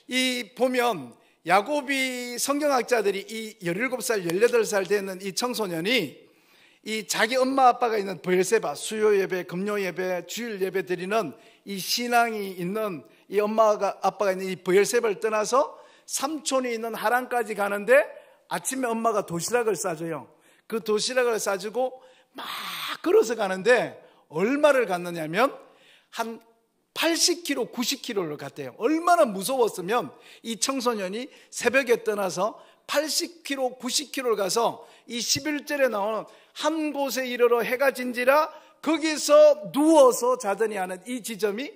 C: 이 보면 야곱이, 성경학자들이 이 17살, 18살 되는 이 청소년이 이 자기 엄마 아빠가 있는 브엘세바, 수요 예배, 금요 예배, 주일 예배 드리는 이 신앙이 있는 이 엄마가 아빠가 있는 이 브엘세바를 떠나서 삼촌이 있는 하란까지 가는데 아침에 엄마가 도시락을 싸줘요. 그 도시락을 싸주고 막 걸어서 가는데 얼마를 갔느냐면 한 80km, 90km를 갔대요. 얼마나 무서웠으면 이 청소년이 새벽에 떠나서 80km, 90km를 가서 이 11절에 나오는 한 곳에 이르러 해가 진지라 거기서 누워서 자더니 하는 이 지점이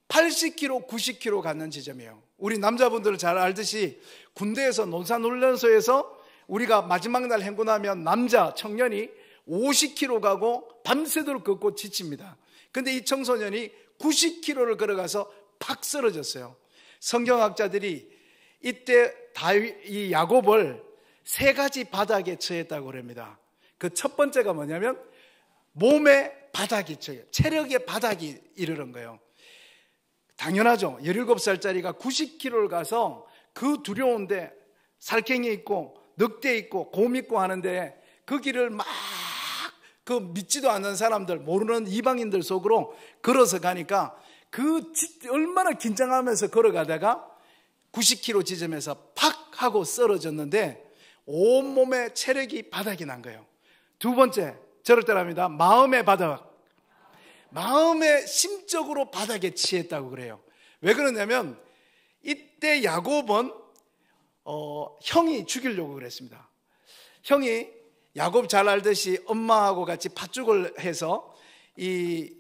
C: 80km, 90km 가는 지점이에요. 우리 남자분들은 잘 알듯이 군대에서 논산훈련소에서 우리가 마지막 날 행군하면 남자 청년이 50km 가고 밤새도록 걷고 지칩니다. 근데 이 청소년이 90km를 걸어가서 팍 쓰러졌어요. 성경학자들이 이때 이 야곱을 3가지 바닥에 처했다고 합니다. 그 첫 번째가 뭐냐면 몸의 바닥이 처해요. 체력의 바닥이 이르는 거예요. 당연하죠. 17살짜리가 90km를 가서 그 두려운데 살쾡이 있고 늑대 있고 곰 있고 하는데 그 길을 막 그 믿지도 않는 사람들, 모르는 이방인들 속으로 걸어서 가니까 얼마나 긴장하면서 걸어가다가 90km 지점에서 팍 하고 쓰러졌는데 온몸에 체력이 바닥이 난 거예요. 두 번째, 저럴 때랍니다. 마음의 바닥. 마음의 심적으로 바닥에 치했다고 그래요. 왜 그러냐면 이때 야곱은 형이 죽이려고 그랬습니다. 형이 야곱 잘 알듯이 엄마하고 같이 팥죽을 해서 이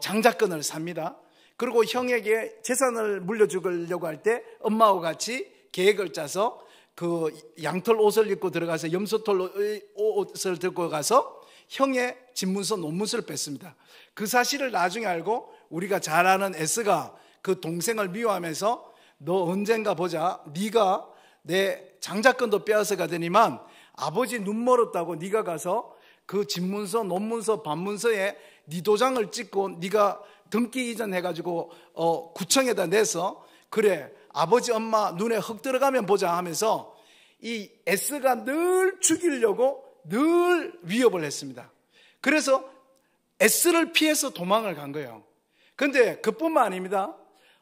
C: 장자권을 삽니다. 그리고 형에게 재산을 물려주려고 할 때 엄마하고 같이 계획을 짜서 그 양털 옷을 입고 들어가서 염소털 옷을 들고 가서 형의 집문서 논문서를 뺐습니다. 그 사실을 나중에 알고 우리가 잘 아는 에스가 그 동생을 미워하면서 너 언젠가 보자, 네가 내 장자권도 빼앗아 가더니만 아버지 눈 멀었다고 네가 가서 그 집문서, 논문서, 반문서에 네 도장을 찍고 네가 등기 이전해가지고 구청에다 내서 그래 아버지 엄마 눈에 흙 들어가면 보자 하면서 이 에스가 늘 죽이려고 늘 위협을 했습니다. 그래서 에스를 피해서 도망을 간 거예요. 그런데 그뿐만 아닙니다.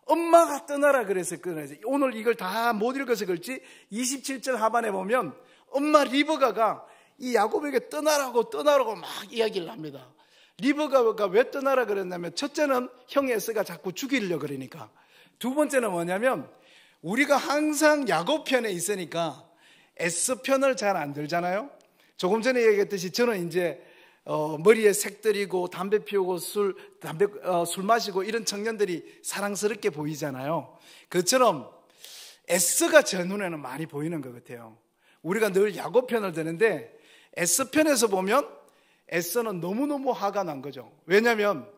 C: 엄마가 떠나라 그래서 끊어야지. 오늘 이걸 다 못 읽어서 그렇지 27절 하반에 보면 엄마 리브가가 이 야곱에게 떠나라고 막 이야기를 합니다. 리브가가 왜 떠나라 그랬냐면 첫째는 형 에스가 자꾸 죽이려고 그러니까, 두 번째는 뭐냐면 우리가 항상 야곱 편에 있으니까 에스 편을 잘 안 들잖아요. 조금 전에 얘기했듯이 저는 이제 머리에 색들이고 담배 피우고 술 마시고 이런 청년들이 사랑스럽게 보이잖아요. 그처럼 에스가 제 눈에는 많이 보이는 것 같아요. 우리가 늘 야곱 편을 드는데 에스 편에서 보면 에스는 너무너무 화가 난 거죠. 왜냐하면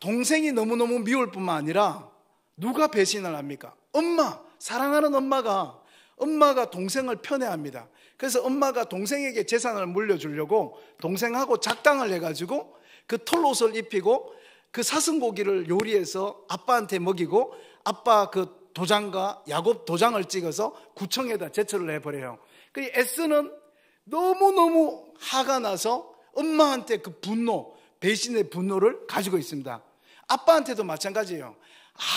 C: 동생이 너무너무 미울 뿐만 아니라 누가 배신을 합니까? 엄마, 사랑하는 엄마가 동생을 편애합니다. 그래서 엄마가 동생에게 재산을 물려주려고 동생하고 작당을 해가지고 그 털옷을 입히고 그 사슴고기를 요리해서 아빠한테 먹이고 아빠 그 도장과 야곱 도장을 찍어서 구청에다 제출을 해버려요. 그 에스는 너무너무 화가 나서 엄마한테 그 분노, 배신의 분노를 가지고 있습니다. 아빠한테도 마찬가지예요.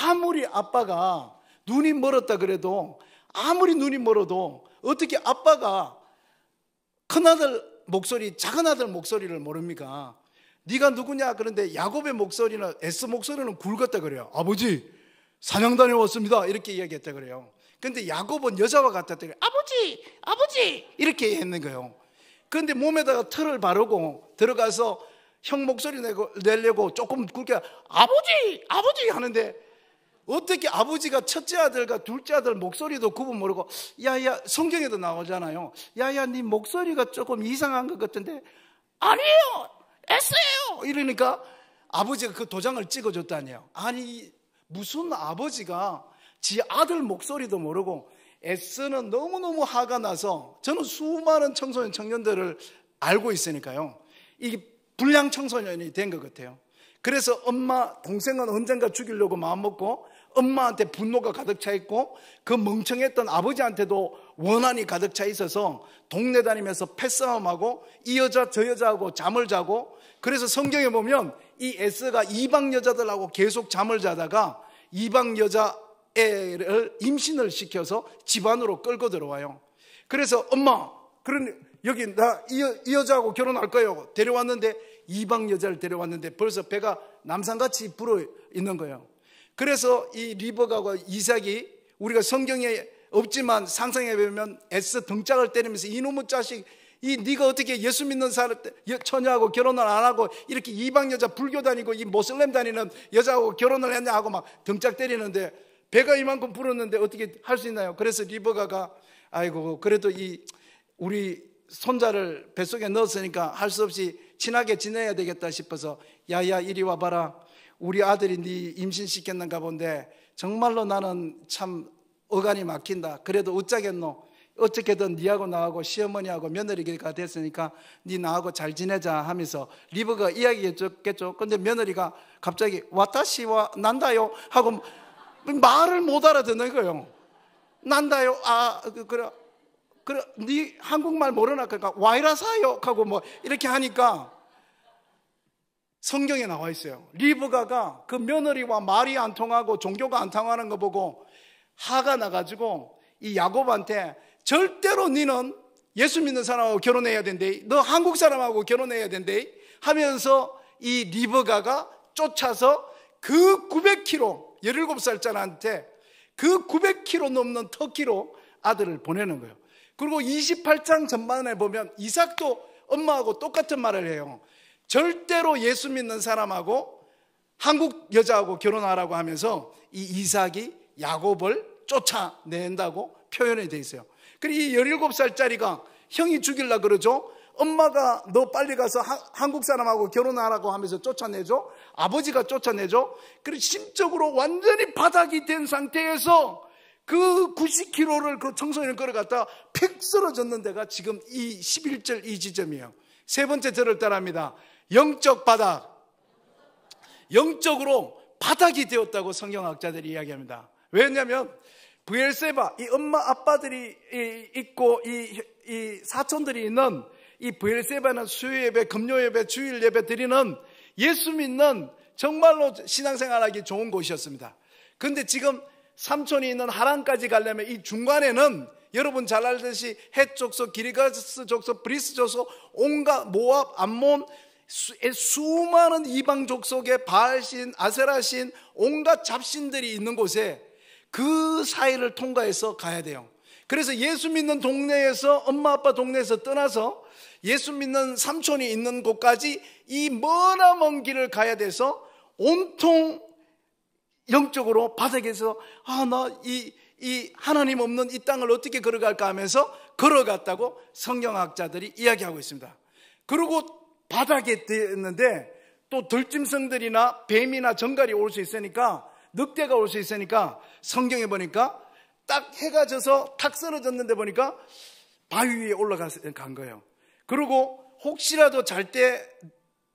C: 아무리 아빠가 눈이 멀었다 그래도, 아무리 눈이 멀어도 어떻게 아빠가 큰아들 목소리, 작은아들 목소리를 모릅니까? 네가 누구냐? 그런데 야곱의 목소리는, 에스 목소리는 굵었다 그래요. 아버지, 사냥 다녀왔습니다. 이렇게 이야기했다 그래요. 그런데 야곱은 여자와 같았다 그래요. 아버지 이렇게 했는 거예요. 그런데 몸에다가 털을 바르고 들어가서 형 목소리 내려고 조금 굵게 아버지 하는데, 어떻게 아버지가 첫째 아들과 둘째 아들 목소리도 구분 모르고, 야야, 성경에도 나오잖아요. 야야, 네 목소리가 조금 이상한 것 같은데. 아니에요, 에스예요. 이러니까 아버지가 그 도장을 찍어줬다니요. 아니, 무슨 아버지가 지 아들 목소리도 모르고. 에스는 너무너무 화가 나서, 저는 수많은 청소년 청년들을 알고 있으니까요, 이게 불량 청소년이 된 것 같아요. 그래서 동생은 언젠가 죽이려고 마음먹고 엄마한테 분노가 가득 차 있고, 그 멍청했던 아버지한테도 원한이 가득 차 있어서 동네 다니면서 패싸움하고 이 여자 저 여자하고 잠을 자고, 그래서 성경에 보면 이 에스가 이방 여자들하고 계속 잠을 자다가 이방 여자애를 임신을 시켜서 집안으로 끌고 들어와요. 그래서 엄마, 여기 나 이 여자하고 결혼할 거예요. 데려왔는데, 이방 여자를 데려왔는데 벌써 배가 남산같이 불어 있는 거예요. 그래서 이 리브가와 이삭이, 우리가 성경에 없지만 상상해 보면 에스 등짝을 때리면서 이놈의 자식, 네가 어떻게 예수 믿는 처녀하고 결혼을 안 하고 이렇게 이방 여자 불교 다니고 이 모슬렘 다니는 여자하고 결혼을 했냐 하고 막 등짝 때리는데, 배가 이만큼 불었는데 어떻게 할 수 있나요? 그래서 리브가가 아이고, 그래도 우리 손자를 뱃속에 넣었으니까 할 수 없이 친하게 지내야 되겠다 싶어서, 야야 이리 와봐라, 우리 아들이 네 임신시켰는가 본데 정말로 나는 참 어간이 막힌다. 그래도 어쩌겠노? 어떻게든 네하고 나하고 시어머니하고 며느리가 됐으니까 네 나하고 잘 지내자 하면서 리브가 이야기했겠죠. 근데 며느리가 갑자기 와타시와 난다요 하고 말을 못 알아듣는 거예요. 난다요, 그래 네 한국말 모르나? 그러니까 와이라사요 하고 뭐 이렇게 하니까, 성경에 나와 있어요. 리브가가 그 며느리와 말이 안 통하고 종교가 안 통하는 거 보고 화가 나가지고 이 야곱한테 절대로 너는 예수 믿는 사람하고 결혼해야 된대, 너 한국 사람하고 결혼해야 된대 하면서 이 리브가가 쫓아서 그 900km, 17살짜리한테 그 900km 넘는 터키로 아들을 보내는 거예요. 그리고 28장 전반에 보면 이삭도 엄마하고 똑같은 말을 해요. 절대로 예수 믿는 사람하고 한국 여자하고 결혼하라고 하면서 이 이삭이 야곱을 쫓아낸다고 표현이 되어 있어요. 그리고 이 17살짜리가 형이 죽이려고 그러죠. 엄마가 너 빨리 가서 한국 사람하고 결혼하라고 하면서 쫓아내죠. 아버지가 쫓아내죠. 그리고 심적으로 완전히 바닥이 된 상태에서 그 90km를 그 청소년을 끌어갔다가 픽 쓰러졌는 데가 지금 이 11절 이 지점이에요. 세 번째 절을 따라합니다. 영적 바닥. 영적으로 바닥이 되었다고 성경학자들이 이야기합니다. 왜냐하면 브엘세바, 이 엄마 아빠들이 있고 이 사촌들이 있는 이 브엘세바는 수요예배, 금요예배, 주일예배 드리는 예수 믿는 정말로 신앙생활하기 좋은 곳이었습니다. 그런데 지금 삼촌이 있는 하란까지 가려면 이 중간에는 여러분 잘 알듯이 헷 족속, 기르가스 족속, 브리스 족속, 온갖 모압, 암몬 수많은 이방 족속의 바알신, 아세라신, 온갖 잡신들이 있는 곳에 그 사이를 통과해서 가야 돼요. 그래서 예수 믿는 동네에서 엄마 아빠 동네에서 떠나서 예수 믿는 삼촌이 있는 곳까지 이 머나먼 길을 가야 돼서 온통 영적으로 바닥에서 나 이 하나님 없는 이 땅을 어떻게 걸어갈까 하면서 걸어갔다고 성경학자들이 이야기하고 있습니다. 그리고 바닥에 됐는데 또 들짐승들이나 뱀이나 정갈이 올 수 있으니까, 늑대가 올 수 있으니까 성경에 보니까 딱 해가 져서 탁 쓰러졌는데 보니까 바위 위에 올라간 거예요. 그리고 혹시라도 잘 때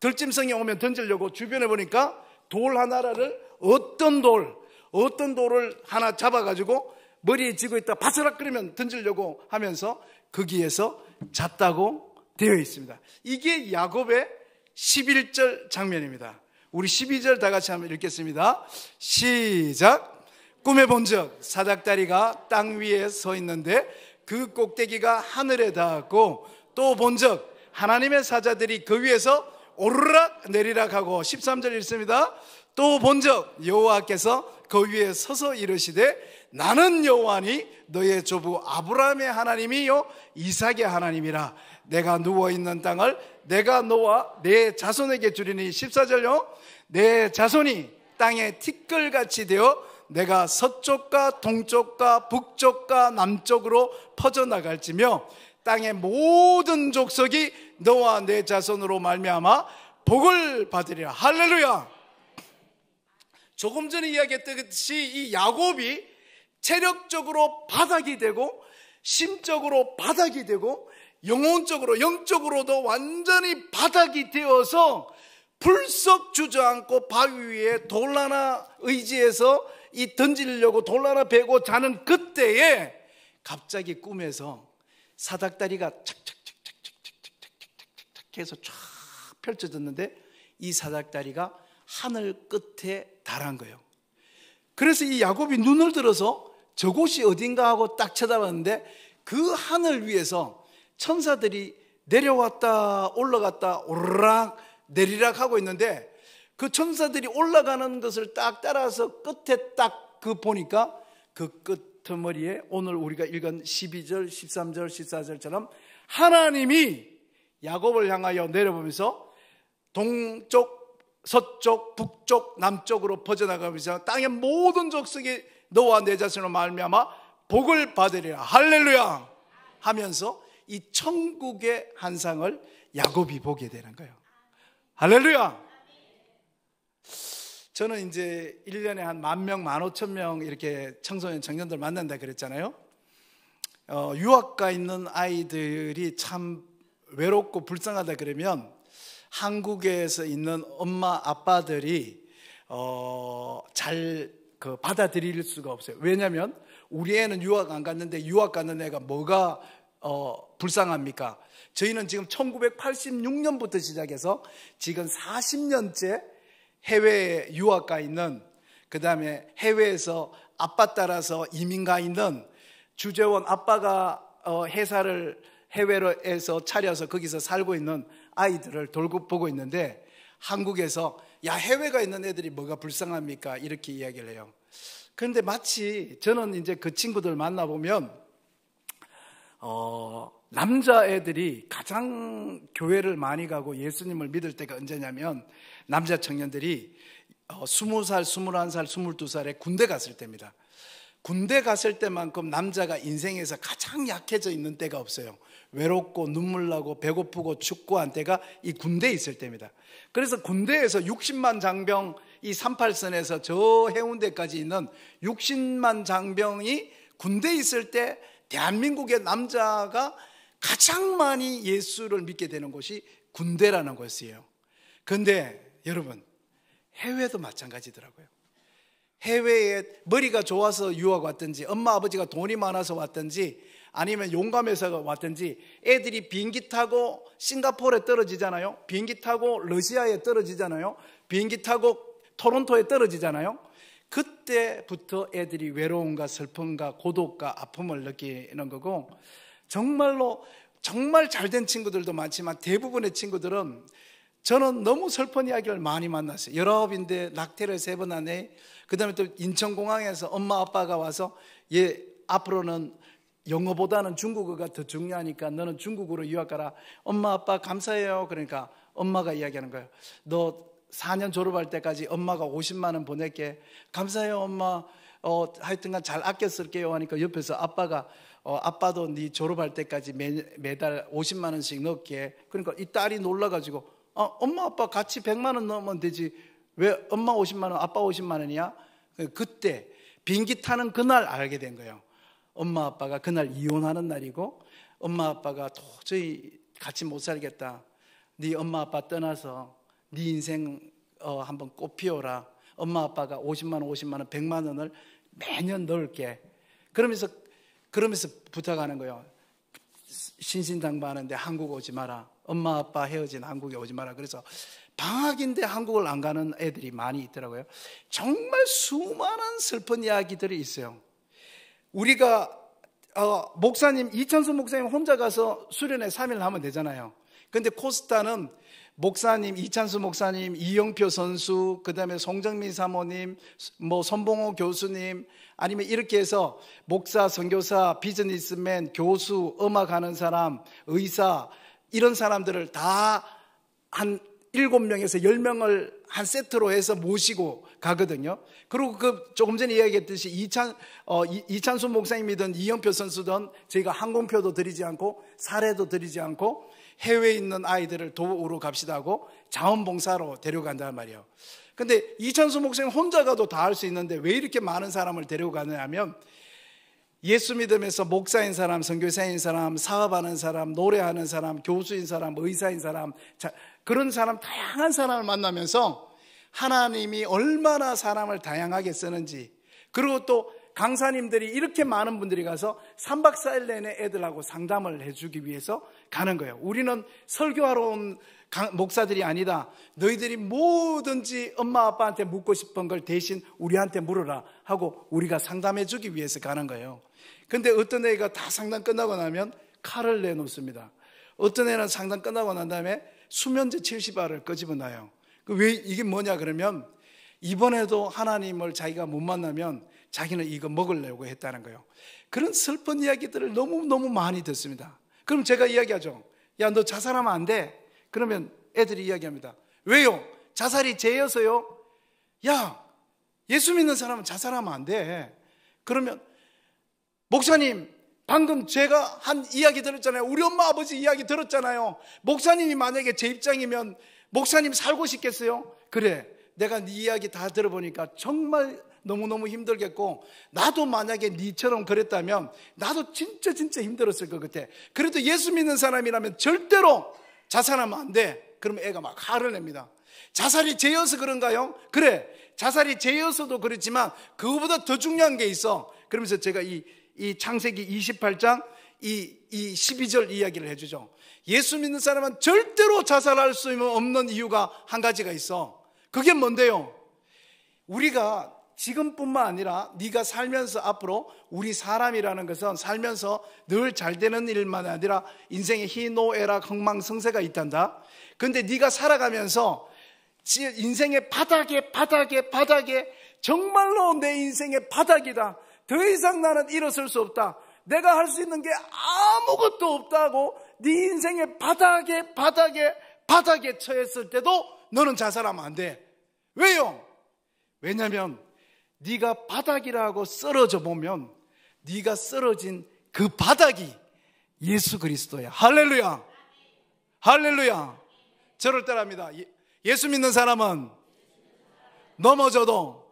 C: 들짐승이 오면 던지려고 주변에 보니까 돌 하나를 어떤 돌을 하나 잡아가지고 머리에 쥐고 있다 바스락거리면 던지려고 하면서 거기에서 잤다고 되어 있습니다. 이게 야곱의 11절 장면입니다. 우리 12절 다 같이 한번 읽겠습니다. 시작. 꿈에 본즉 사닥다리가 땅 위에 서 있는데 그 꼭대기가 하늘에 닿았고, 또 본즉 하나님의 사자들이 그 위에서 오르락 내리락 하고, 13절 읽습니다. 또 본즉 여호와께서 그 위에 서서 이르시되 나는 여호와니 너의 조부 아브라함의 하나님이요 이삭의 하나님이라. 내가 누워있는 땅을 내가 너와 내 자손에게 주리니, 14절요. 내 자손이 땅에 티끌같이 되어 내가 서쪽과 동쪽과 북쪽과 남쪽으로 퍼져나갈지며 땅의 모든 족속이 너와 내 자손으로 말미암아 복을 받으리라. 할렐루야. 조금 전에 이야기했듯이 이 야곱이 체력적으로 바닥이 되고 심적으로 바닥이 되고 영혼적으로 영적으로도 완전히 바닥이 되어서 불썩 주저앉고 바위 위에 돌 하나 의지해서 이 던지려고 돌 하나 베고 자는 그때에 갑자기 꿈에서 사닥다리가 착착착착착착착착착 해서 쫙 펼쳐졌는데 이 사닥다리가 하늘 끝에 달한 거예요. 그래서 이 야곱이 눈을 들어서 저곳이 어딘가 하고 딱 쳐다봤는데 그 하늘 위에서 천사들이 내려왔다 올라갔다 오르락 내리락 하고 있는데, 그 천사들이 올라가는 것을 딱 따라서 끝에 딱 그 보니까 그 끄트머리에 오늘 우리가 읽은 12절, 13절, 14절처럼 하나님이 야곱을 향하여 내려보면서 동쪽, 서쪽, 북쪽, 남쪽으로 퍼져나가면서 땅의 모든 족속이 너와 내 자손으로 말미암아 복을 받으리라. 할렐루야 하면서 이 천국의 환상을 야곱이 보게 되는 거예요. 할렐루야. 저는 이제 1년에 한 10,000명, 15,000명 이렇게 청소년, 청년들 만난다 그랬잖아요. 유학가 있는 아이들이 참 외롭고 불쌍하다 그러면 한국에서 있는 엄마, 아빠들이 잘 받아들일 수가 없어요. 왜냐하면 우리 애는 유학 안 갔는데 유학 가는 애가 뭐가 불쌍합니까? 저희는 지금 1986년부터 시작해서 지금 40년째 해외에 유학 가 있는, 그 다음에 해외에서 아빠 따라서 이민 가 있는, 주재원 아빠가 회사를 해외에서 차려서 거기서 살고 있는 아이들을 돌고 보고 있는데, 한국에서 야 해외가 있는 애들이 뭐가 불쌍합니까? 이렇게 이야기를 해요. 그런데 마치 저는 이제 그 친구들 만나보면 남자애들이 가장 교회를 많이 가고 예수님을 믿을 때가 언제냐면 남자 청년들이 20살, 21살, 22살에 군대 갔을 때입니다. 군대 갔을 때만큼 남자가 인생에서 가장 약해져 있는 때가 없어요. 외롭고 눈물 나고 배고프고 춥고 한 때가 이 군대에 있을 때입니다. 그래서 군대에서 60만 장병, 이 38선에서 저 해운대까지 있는 60만 장병이 군대에 있을 때 대한민국의 남자가 가장 많이 예수를 믿게 되는 곳이 군대라는 곳이에요. 그런데 여러분, 해외도 마찬가지더라고요. 해외에 머리가 좋아서 유학 왔든지 엄마 아버지가 돈이 많아서 왔든지 아니면 용감해서 왔든지 애들이 비행기 타고 싱가포르에 떨어지잖아요. 비행기 타고 러시아에 떨어지잖아요. 비행기 타고 토론토에 떨어지잖아요. 그때부터 애들이 외로움과 슬픔과 고독과 아픔을 느끼는 거고, 정말로 정말 잘된 친구들도 많지만 대부분의 친구들은, 저는 너무 슬픈 이야기를 많이 만났어요. 19인데 낙태를 3번 하네. 그 다음에 또 인천공항에서 엄마 아빠가 와서 얘 앞으로는 영어보다는 중국어가 더 중요하니까 너는 중국으로 유학 가라. 엄마 아빠 감사해요. 그러니까 엄마가 이야기하는 거예요. 너 4년 졸업할 때까지 엄마가 50만 원 보낼게. 감사해요 엄마. 하여튼간 잘 아껴 쓸게요 하니까 옆에서 아빠가 아빠도 네 졸업할 때까지 매달 50만 원씩 넣을게. 그러니까 이 딸이 놀라가지고 엄마 아빠 같이 100만 원 넣으면 되지 왜 엄마 50만 원 아빠 50만 원이야? 그때 비행기 타는 그날 알게 된 거예요. 엄마 아빠가 그날 이혼하는 날이고 엄마 아빠가 도저히 같이 못 살겠다. 네 엄마 아빠 떠나서 네 인생 한번 꽃 피워라. 엄마 아빠가 50만 원 100만 원을 매년 넣을게. 그러면서 부탁하는 거예요. 신신당부하는데 한국 오지 마라. 엄마 아빠 헤어진 한국에 오지 마라. 그래서 방학인데 한국을 안 가는 애들이 많이 있더라고요. 정말 수많은 슬픈 이야기들이 있어요. 우리가 목사님 이찬수 목사님 혼자 가서 수련회 3일 하면 되잖아요. 그런데 코스타는 목사님, 이찬수 목사님, 이영표 선수, 그 다음에 송정민 사모님, 손봉호 교수님, 아니면 이렇게 해서 목사, 선교사, 비즈니스맨, 교수, 음악하는 사람, 의사, 이런 사람들을 다 한 7명에서 10명을 한 세트로 해서 모시고 가거든요. 그리고 조금 전에 이야기했듯이 이찬수 목사님이든 이영표 선수든 저희가 항공표도 드리지 않고 사례도 드리지 않고 해외에 있는 아이들을 도우러 갑시다 하고 자원봉사로 데려간단 말이에요. 근데 이찬수 목사님 혼자 가도 다 할 수 있는데 왜 이렇게 많은 사람을 데려가느냐 하면, 예수 믿으면서 목사인 사람, 선교사인 사람, 사업하는 사람, 노래하는 사람, 교수인 사람, 의사인 사람, 그런 사람, 다양한 사람을 만나면서 하나님이 얼마나 사람을 다양하게 쓰는지, 그리고 또 강사님들이 이렇게 많은 분들이 가서 3박 4일 내내 애들하고 상담을 해주기 위해서 가는 거예요. 우리는 설교하러 온 목사들이 아니다. 너희들이 뭐든지 엄마 아빠한테 묻고 싶은 걸 대신 우리한테 물어라 하고 우리가 상담해 주기 위해서 가는 거예요. 근데 어떤 애가 다 상담 끝나고 나면 칼을 내놓습니다. 어떤 애는 상담 끝나고 난 다음에 수면제 70알을 끄집어놔요. 왜 이게 뭐냐 그러면 이번에도 하나님을 자기가 못 만나면 자기는 이거 먹으려고 했다는 거예요. 그런 슬픈 이야기들을 너무너무 많이 듣습니다. 그럼 제가 이야기하죠. 야, 너 자살하면 안 돼. 그러면 애들이 이야기합니다. 왜요? 자살이 죄여서요? 야, 예수 믿는 사람은 자살하면 안 돼. 그러면 목사님, 방금 제가 한 이야기 들었잖아요. 우리 엄마 아버지 이야기 들었잖아요. 목사님이 만약에 제 입장이면 목사님 살고 싶겠어요? 그래, 내가 네 이야기 다 들어보니까 정말 너무너무 힘들겠고, 나도 만약에 니처럼 그랬다면 나도 진짜 힘들었을 것 같아. 그래도 예수 믿는 사람이라면 절대로 자살하면 안 돼. 그러면 애가 막 화를 냅니다. 자살이 죄여서 그런가요? 그래, 자살이 죄여서도 그렇지만 그거보다 더 중요한 게 있어. 그러면서 제가 이 창세기 28장 이 12절 이야기를 해주죠. 예수 믿는 사람은 절대로 자살할 수 없는 이유가 한 가지가 있어. 그게 뭔데요? 우리가 지금뿐만 아니라 네가 살면서 앞으로, 우리 사람이라는 것은 살면서 늘 잘 되는 일만 아니라 인생에 희노애락 흥망성쇠가 있단다. 그런데 네가 살아가면서 인생의 바닥에 정말로 내 인생의 바닥이다, 더 이상 나는 일어설 수 없다, 내가 할 수 있는 게 아무것도 없다고 네 인생의 바닥에 처했을 때도 너는 자살하면 안 돼. 왜요? 왜냐하면 네가 바닥이라고 쓰러져 보면 네가 쓰러진 그 바닥이 예수 그리스도야. 할렐루야. 할렐루야. 저를 따라합니다. 예수 믿는 사람은 넘어져도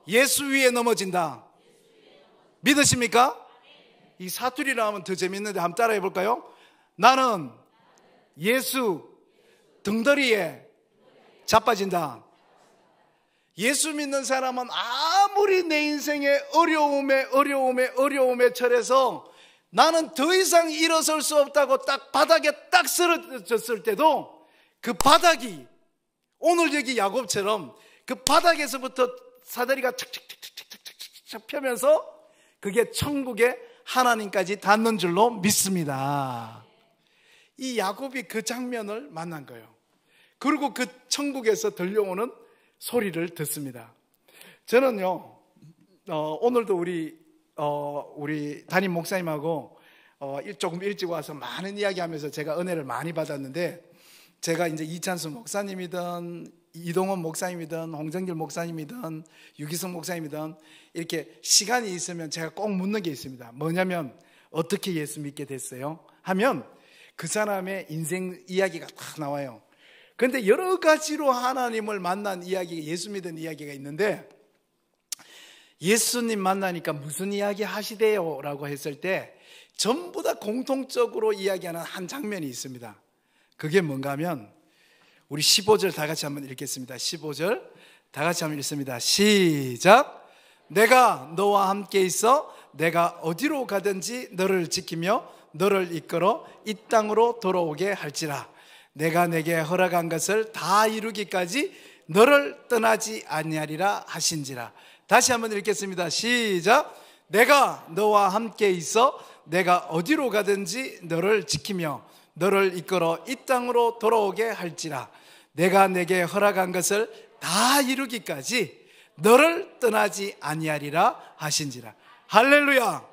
C: 예수 위에 넘어진다. 믿으십니까? 이 사투리로 하면 더 재밌는데 한번 따라해 볼까요? 나는 예수 등더리에 자빠진다. 예수 믿는 사람은 아무리 내 인생의 어려움에 처해서 나는 더 이상 일어설 수 없다고 딱 바닥에 딱 쓰러졌을 때도 그 바닥이 오늘 여기 야곱처럼 그 바닥에서부터 사다리가 착착착착착착 펴면서 그게 천국의 하나님까지 닿는 줄로 믿습니다. 이 야곱이 그 장면을 만난 거예요. 그리고 그 천국에서 들려오는 소리를 듣습니다. 저는요, 오늘도 우리 담임 목사님하고 조금 일찍 와서 많은 이야기하면서 제가 은혜를 많이 받았는데, 제가 이제 이찬수 목사님이든 이동원 목사님이든 홍정길 목사님이든 유기성 목사님이든 이렇게 시간이 있으면 제가 꼭 묻는 게 있습니다. 뭐냐면 어떻게 예수 믿게 됐어요? 하면 그 사람의 인생 이야기가 다 나와요. 그런데 여러 가지로 하나님을 만난 이야기, 예수 믿은 이야기가 있는데, 예수님 만나니까 무슨 이야기 하시대요? 라고 했을 때 전부 다 공통적으로 이야기하는 한 장면이 있습니다. 그게 뭔가 하면 우리 15절 다 같이 한번 읽겠습니다. 15절 다 같이 한번 읽습니다. 시작. 내가 너와 함께 있어 내가 어디로 가든지 너를 지키며 너를 이끌어 이 땅으로 돌아오게 할지라. 내가 내게 허락한 것을 다 이루기까지 너를 떠나지 아니하리라 하신지라. 다시 한번 읽겠습니다. 시작. 내가 너와 함께 있어 내가 어디로 가든지 너를 지키며 너를 이끌어 이 땅으로 돌아오게 할지라. 내가 내게 허락한 것을 다 이루기까지 너를 떠나지 아니하리라 하신지라. 할렐루야.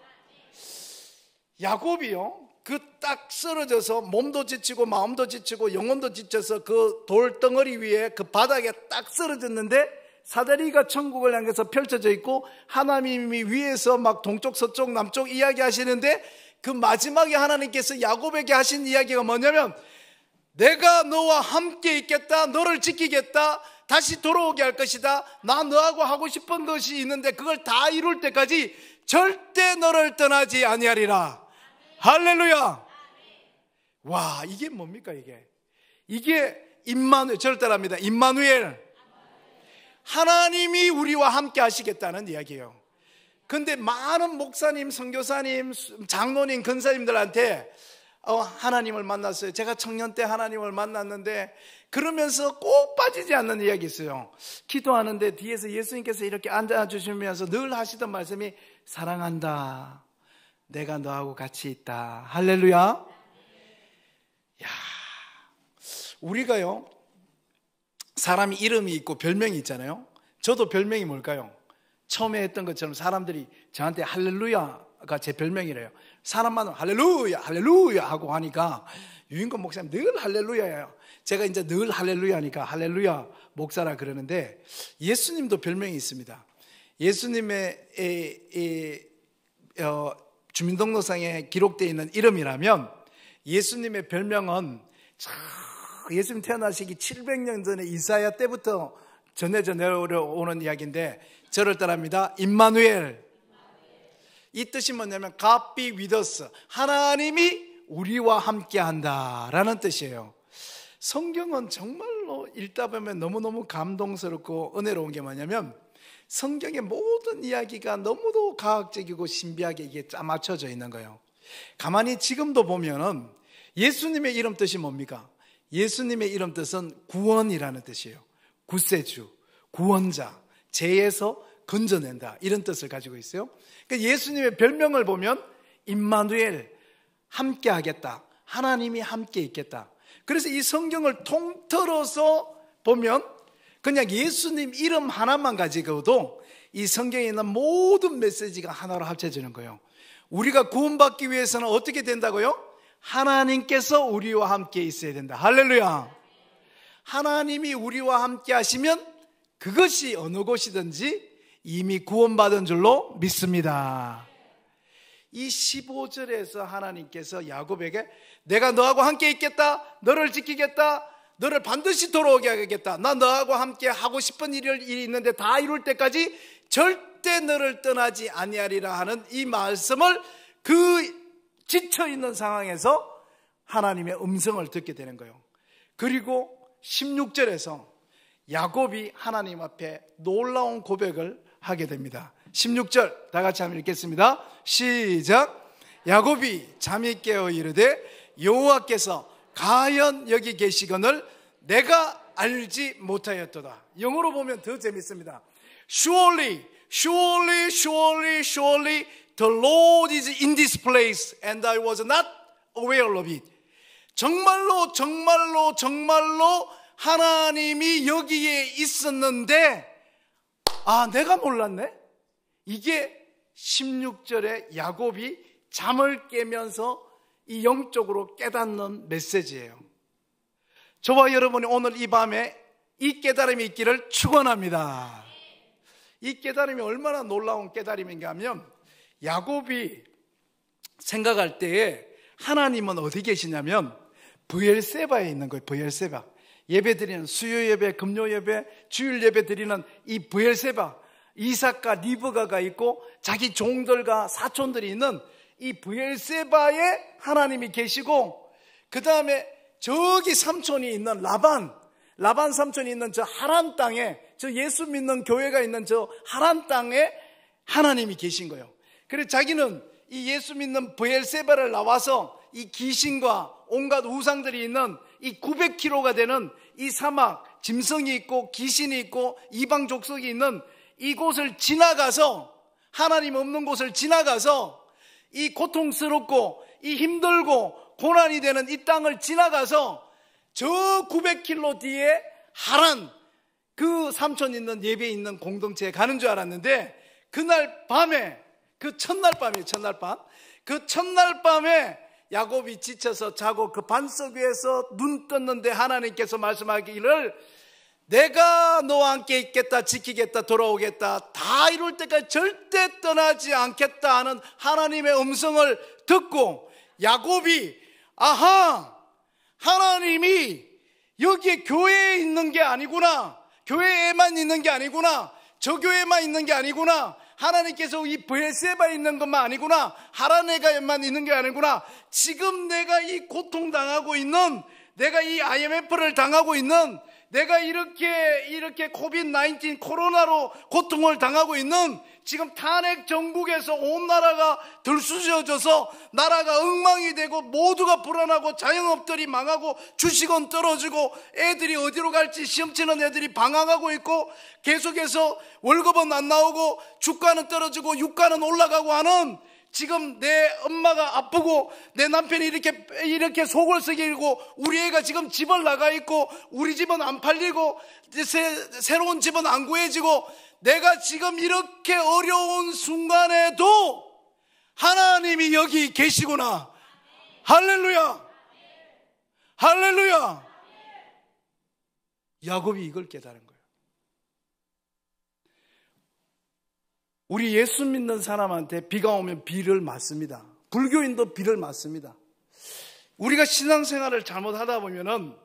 C: 야곱이요, 그 딱 쓰러져서 몸도 지치고 마음도 지치고 영혼도 지쳐서 그 돌덩어리 위에 그 바닥에 딱 쓰러졌는데 사다리가 천국을 향해서 펼쳐져 있고 하나님이 위에서 막 동쪽 서쪽 남쪽 이야기하시는데, 그 마지막에 하나님께서 야곱에게 하신 이야기가 뭐냐면, 내가 너와 함께 있겠다, 너를 지키겠다, 다시 돌아오게 할 것이다, 나 너하고 하고 싶은 것이 있는데 그걸 다 이룰 때까지 절대 너를 떠나지 아니하리라. 할렐루야. 와, 이게 뭡니까? 이게 임마누엘, 저를 따라합니다. 임마누엘, 하나님이 우리와 함께 하시겠다는 이야기예요. 근데 많은 목사님, 선교사님, 장로님, 근사님들한테 하나님을 만났어요. 제가 청년 때 하나님을 만났는데, 그러면서 꼭 빠지지 않는 이야기 있어요. 기도하는데 뒤에서 예수님께서 이렇게 앉아주시면서 늘 하시던 말씀이 사랑한다, 내가 너하고 같이 있다. 할렐루야. 야, 우리가요, 사람이 이름이 있고 별명이 있잖아요. 저도 별명이 뭘까요? 처음에 했던 것처럼 사람들이 저한테 할렐루야가 제 별명이래요. 사람만 할렐루야 할렐루야 하고 하니까 유인권 목사님 늘 할렐루야예요. 제가 이제 늘 할렐루야 하니까 할렐루야 목사라 그러는데, 예수님도 별명이 있습니다. 예수님의 주민등록상에 기록되어 있는 이름이라면, 예수님의 별명은 예수님 태어나시기 700년 전에 이사야 때부터 전해져 내려오는 이야기인데, 저를 따라합니다. 임마누엘. 이 뜻이 뭐냐면 God be with us, 하나님이 우리와 함께 한다라는 뜻이에요. 성경은 정말로 읽다 보면 너무너무 감동스럽고 은혜로운 게 뭐냐면, 성경의 모든 이야기가 너무도 과학적이고 신비하게 이게 짜맞춰져 있는 거예요. 가만히 지금도 보면은 예수님의 이름 뜻이 뭡니까? 예수님의 이름 뜻은 구원이라는 뜻이에요. 구세주, 구원자, 죄에서 건져낸다, 이런 뜻을 가지고 있어요. 그러니까 예수님의 별명을 보면 임마누엘, 함께 하겠다, 하나님이 함께 있겠다. 그래서 이 성경을 통틀어서 보면 그냥 예수님 이름 하나만 가지고도 이 성경에 있는 모든 메시지가 하나로 합쳐지는 거예요. 우리가 구원받기 위해서는 어떻게 된다고요? 하나님께서 우리와 함께 있어야 된다. 할렐루야. 하나님이 우리와 함께 하시면 그것이 어느 곳이든지 이미 구원받은 줄로 믿습니다. 이 15절에서 하나님께서 야곱에게 내가 너하고 함께 있겠다, 너를 지키겠다, 너를 반드시 돌아오게 하겠다, 나 너하고 함께 하고 싶은 일이 있는데 다 이룰 때까지 절대 너를 떠나지 아니하리라 하는 이 말씀을 그 지쳐있는 상황에서 하나님의 음성을 듣게 되는 거예요. 그리고 16절에서 야곱이 하나님 앞에 놀라운 고백을 하게 됩니다. 16절 다 같이 한번 읽겠습니다. 시작. 야곱이 잠이 깨어 이르되 여호와께서 가연 여기 계시거늘 내가 알지 못하였도다. 영어로 보면 더 재밌습니다. Surely, surely, surely, surely the Lord is in this place and I was not aware of it. 정말로 정말로 정말로 하나님이 여기에 있었는데 내가 몰랐네. 이게 16절에 야곱이 잠을 깨면서 이 영적으로 깨닫는 메시지예요. 저와 여러분이 오늘 이 밤에 이 깨달음이 있기를 축원합니다. 이 깨달음이 얼마나 놀라운 깨달음인가 하면 야곱이 생각할 때에 하나님은 어디 계시냐면 브엘세바에 있는 거예요. 브엘세바. 예배 드리는 수요 예배, 금요 예배, 주일 예배 드리는 이 브엘세바, 이삭과 리브가가 있고 자기 종들과 사촌들이 있는 이 브엘세바에 하나님이 계시고, 그 다음에 저기 삼촌이 있는 라반 삼촌이 있는 저 하란 땅에, 저 예수 믿는 교회가 있는 저 하란 땅에 하나님이 계신 거예요. 그래서 자기는 이 예수 믿는 브엘세바를 나와서 이 귀신과 온갖 우상들이 있는 이 900km가 되는 이 사막, 짐승이 있고 귀신이 있고 이방 족속이 있는 이곳을 지나가서, 하나님 없는 곳을 지나가서 이 고통스럽고 이 힘들고 고난이 되는 이 땅을 지나가서 저 900km 뒤에 하란, 그 삼촌 있는 예배에 있는 공동체에 가는 줄 알았는데, 그날 밤에, 그 첫날 밤이에요. 그 첫날 밤에 야곱이 지쳐서 자고 그 반석 위에서 눈 떴는데 하나님께서 말씀하기를 내가 너와 함께 있겠다, 지키겠다, 돌아오겠다, 다 이룰 때까지 절대 떠나지 않겠다 하는 하나님의 음성을 듣고 야곱이 하나님이 여기에 교회에 있는 게 아니구나, 교회에만 있는 게 아니구나, 저 교회만 있는 게 아니구나, 하나님께서 이 브엘세바에 있는 것만 아니구나, 하란에만 있는 게 아니구나, 지금 내가 이 고통당하고 있는, 내가 이 IMF를 당하고 있는, 내가 이렇게 코비드-19 코로나로 고통을 당하고 있는 지금 탄핵 정국에서 온 나라가 들쑤셔져서 나라가 엉망이 되고 모두가 불안하고 자영업들이 망하고 주식은 떨어지고 애들이 어디로 갈지 시험 치는 애들이 방황하고 있고 계속해서 월급은 안 나오고 주가는 떨어지고 유가는 올라가고 하는, 지금 내 엄마가 아프고 내 남편이 이렇게 속을 썩이고 우리 애가 지금 집을 나가 있고 우리 집은 안 팔리고 새로운 집은 안 구해지고, 내가 지금 이렇게 어려운 순간에도 하나님이 여기 계시구나. 할렐루야. 할렐루야. 야곱이 이걸 깨달은 거예요. 우리 예수 믿는 사람한테 비가 오면 비를 맞습니다. 불교인도 비를 맞습니다. 우리가 신앙생활을 잘못하다 보면은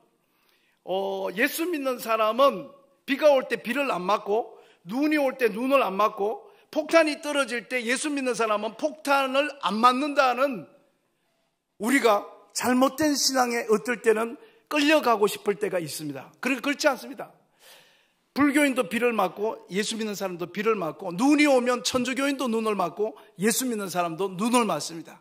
C: 예수 믿는 사람은 비가 올 때 비를 안 맞고 눈이 올 때 눈을 안 맞고 폭탄이 떨어질 때 예수 믿는 사람은 폭탄을 안 맞는다는, 우리가 잘못된 신앙에 어떨 때는 끌려가고 싶을 때가 있습니다. 그렇지 않습니다. 불교인도 비를 맞고 예수 믿는 사람도 비를 맞고, 눈이 오면 천주교인도 눈을 맞고 예수 믿는 사람도 눈을 맞습니다.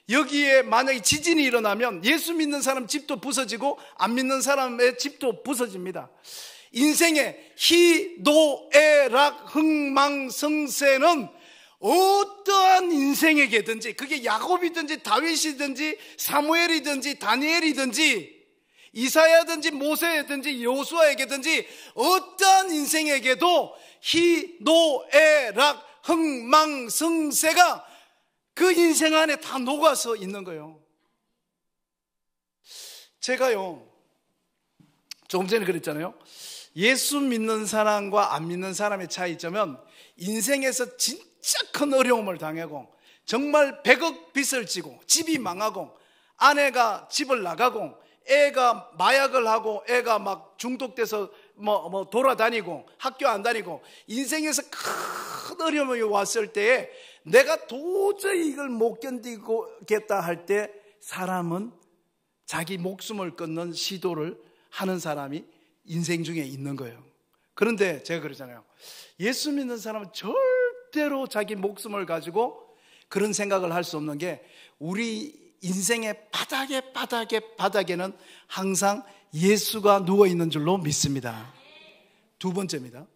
C: 여기에 만약에 지진이 일어나면 예수 믿는 사람 집도 부서지고 안 믿는 사람의 집도 부서집니다. 인생의 희노애락 흥망성쇠는 어떠한 인생에게든지, 그게 야곱이든지 다윗이든지 사무엘이든지 다니엘이든지 이사야든지 모세든지 여호수아에게든지 어떠한 인생에게도 희노애락 흥망성쇠가 그 인생 안에 다 녹아서 있는 거예요. 제가요, 조금 전에 그랬잖아요. 예수 믿는 사람과 안 믿는 사람의 차이점은 인생에서 진짜 큰 어려움을 당하고 정말 100억 빚을 지고 집이 망하고 아내가 집을 나가고 애가 마약을 하고 애가 막 중독돼서 돌아다니고 학교 안 다니고 인생에서 큰 어려움이 왔을 때에 내가 도저히 이걸 못 견디겠다 할 때 사람은 자기 목숨을 끊는 시도를 하는 사람이 인생 중에 있는 거예요. 그런데 제가 그러잖아요. 예수 믿는 사람은 절대로 자기 목숨을 가지고 그런 생각을 할 수 없는 게 우리 인생의 바닥에는 항상 예수가 누워있는 줄로 믿습니다. 두 번째입니다.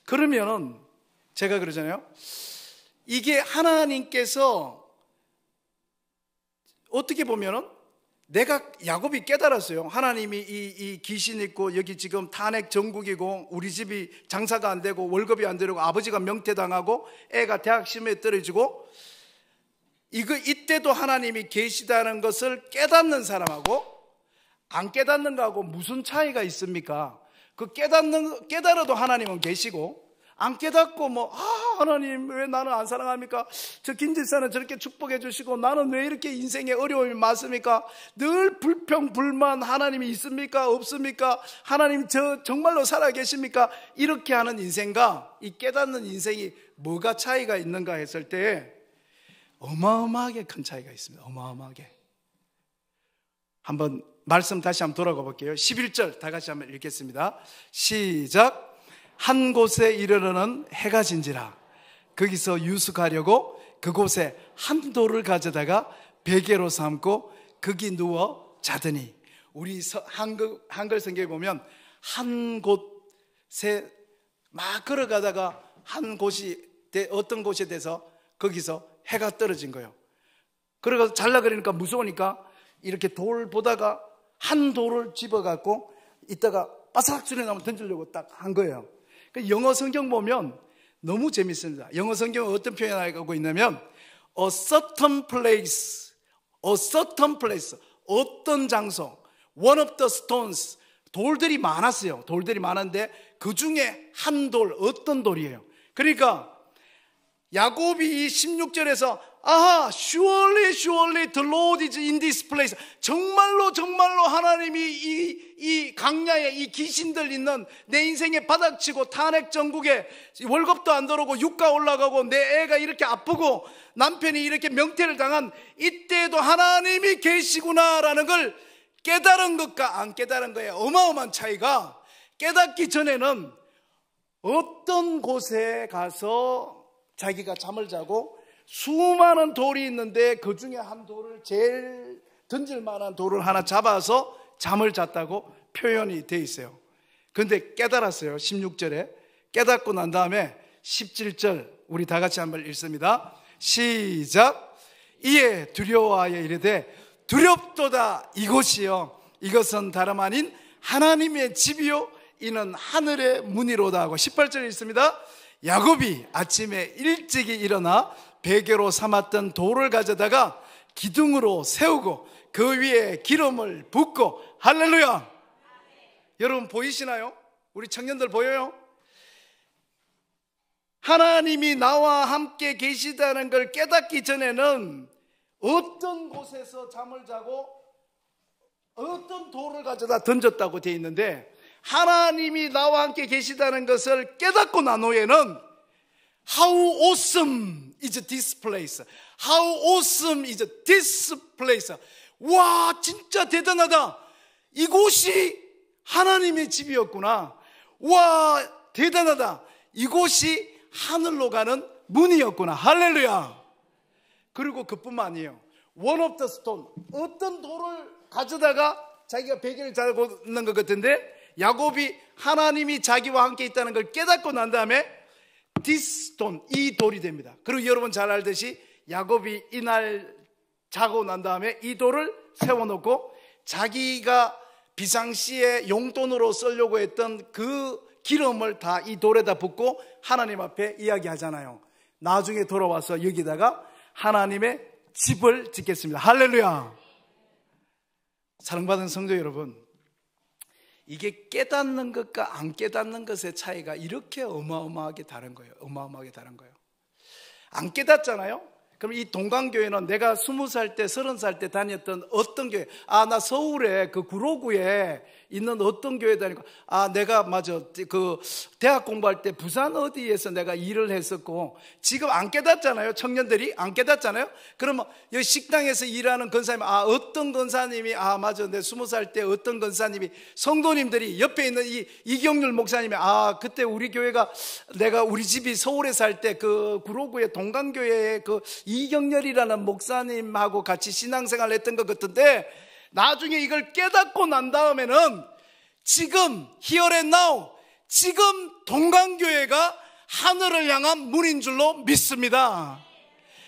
C: 그러면은 제가 그러잖아요. 이게 하나님께서 어떻게 보면은 내가 야곱이 깨달았어요. 하나님이 이 귀신 있고 여기 지금 탄핵 전국이고 우리 집이 장사가 안 되고 월급이 안 되고 아버지가 명퇴당하고 애가 대학 시험에 떨어지고 이때도 하나님이 계시다는 것을 깨닫는 사람하고 안 깨닫는 거하고 무슨 차이가 있습니까? 깨달아도 하나님은 계시고 안 깨닫고 하나님 왜 나는 안 사랑합니까? 저 김집사는 저렇게 축복해 주시고 나는 왜 이렇게 인생에 어려움이 많습니까? 늘 불평 불만 하나님이 있습니까? 없습니까? 하나님 저 정말로 살아 계십니까? 이렇게 하는 인생과 이 깨닫는 인생이 뭐가 차이가 있는가 했을 때 어마어마하게 큰 차이가 있습니다. 어마어마하게. 한번 말씀 다시 한번 돌아가 볼게요. 11절 다 같이 한번 읽겠습니다. 시작. 한 곳에 이르러는 해가 진지라. 거기서 유숙하려고 그곳에 한 돌을 가져다가 베개로 삼고 거기 누워 자더니. 우리 한글 성경에 보면 한 곳에 막 걸어가다가 한 곳이 어떤 곳에 돼서 거기서 해가 떨어진 거예요. 그래서 잘라 그러니까 무서우니까 이렇게 돌 보다가 한 돌을 집어갖고 이따가 바삭 소리 나면 던지려고 딱 한 거예요. 영어 성경 보면 너무 재밌습니다. 영어 성경은 어떤 표현을 하고 있냐면 a certain place, 어떤 장소, one of the stones, 돌들이 많았어요. 돌들이 많은데 그 중에 한 돌, 어떤 돌이에요. 그러니까 야곱이 16절에서 surely the Lord is in this place. 정말로 하나님이 이 강야에 이 귀신들 있는 내 인생에 바닥치고 탄핵 전국에 월급도 안 들어오고 유가 올라가고 내 애가 이렇게 아프고 남편이 이렇게 명퇴를 당한 이때에도 하나님이 계시구나라는 걸 깨달은 것과 안 깨달은 거에 어마어마한 차이가, 깨닫기 전에는 어떤 곳에 가서 자기가 잠을 자고 수많은 돌이 있는데 그 중에 한 돌을 제일 던질 만한 돌을 하나 잡아서 잠을 잤다고 표현이 돼 있어요. 그런데 깨달았어요. 16절에 깨닫고 난 다음에 17절 우리 다 같이 한번 읽습니다. 시작. 이에 두려워하여 이르되 두렵도다 이곳이요 이것은 다름 아닌 하나님의 집이요 이는 하늘의 문이로다 하고 18절에 있습니다. 야곱이 아침에 일찍이 일어나 베개로 삼았던 돌을 가져다가 기둥으로 세우고 그 위에 기름을 붓고 할렐루야. 여러분 보이시나요? 우리 청년들 보여요? 하나님이 나와 함께 계시다는 걸 깨닫기 전에는 어떤 곳에서 잠을 자고 어떤 돌을 가져다 던졌다고 되어 있는데 하나님이 나와 함께 계시다는 것을 깨닫고 난 후에는 How awesome is this place? How awesome is this place? 와, 진짜 대단하다. 이곳이 하나님의 집이었구나. 와, 대단하다. 이곳이 하늘로 가는 문이었구나. 할렐루야. 그리고 그뿐만 아니에요. One of the stone, 어떤 돌을 가져다가 자기가 베개를 자고 있는 것 같은데 야곱이 하나님이 자기와 함께 있다는 걸 깨닫고 난 다음에 this stone, 이 돌이 됩니다. 그리고 여러분 잘 알듯이 야곱이 이날 자고 난 다음에 이 돌을 세워놓고 자기가 비상시에 용돈으로 쓰려고 했던 그 기름을 다 이 돌에다 붓고 하나님 앞에 이야기하잖아요. 나중에 돌아와서 여기다가 하나님의 집을 짓겠습니다. 할렐루야. 사랑받은 성도 여러분, 이게 깨닫는 것과 안 깨닫는 것의 차이가 이렇게 어마어마하게 다른 거예요. 어마어마하게 다른 거예요. 안 깨닫잖아요. 그럼 이 동강교회는 내가 20살 때, 30살 때 다녔던 어떤 교회, 나 서울에 그 구로구에 있는 어떤 교회 다니고, 내가 맞아, 그 대학 공부할 때 부산 어디에서 내가 일을 했었고, 지금 안 깨닫잖아요. 청년들이 안 깨닫잖아요. 그러면 여기 식당에서 일하는 권사님, 어떤 권사님이, 맞아, 내 20살 때 어떤 권사님이, 성도님들이 옆에 있는 이경률 목사님이, 그때 우리 교회가, 우리 집이 서울에 살 때 그 구로구의 동강교회에 그 이경렬이라는 목사님하고 같이 신앙생활 했던 것 같은데, 나중에 이걸 깨닫고 난 다음에는 지금 here and now, 지금 동강교회가 하늘을 향한 문인 줄로 믿습니다.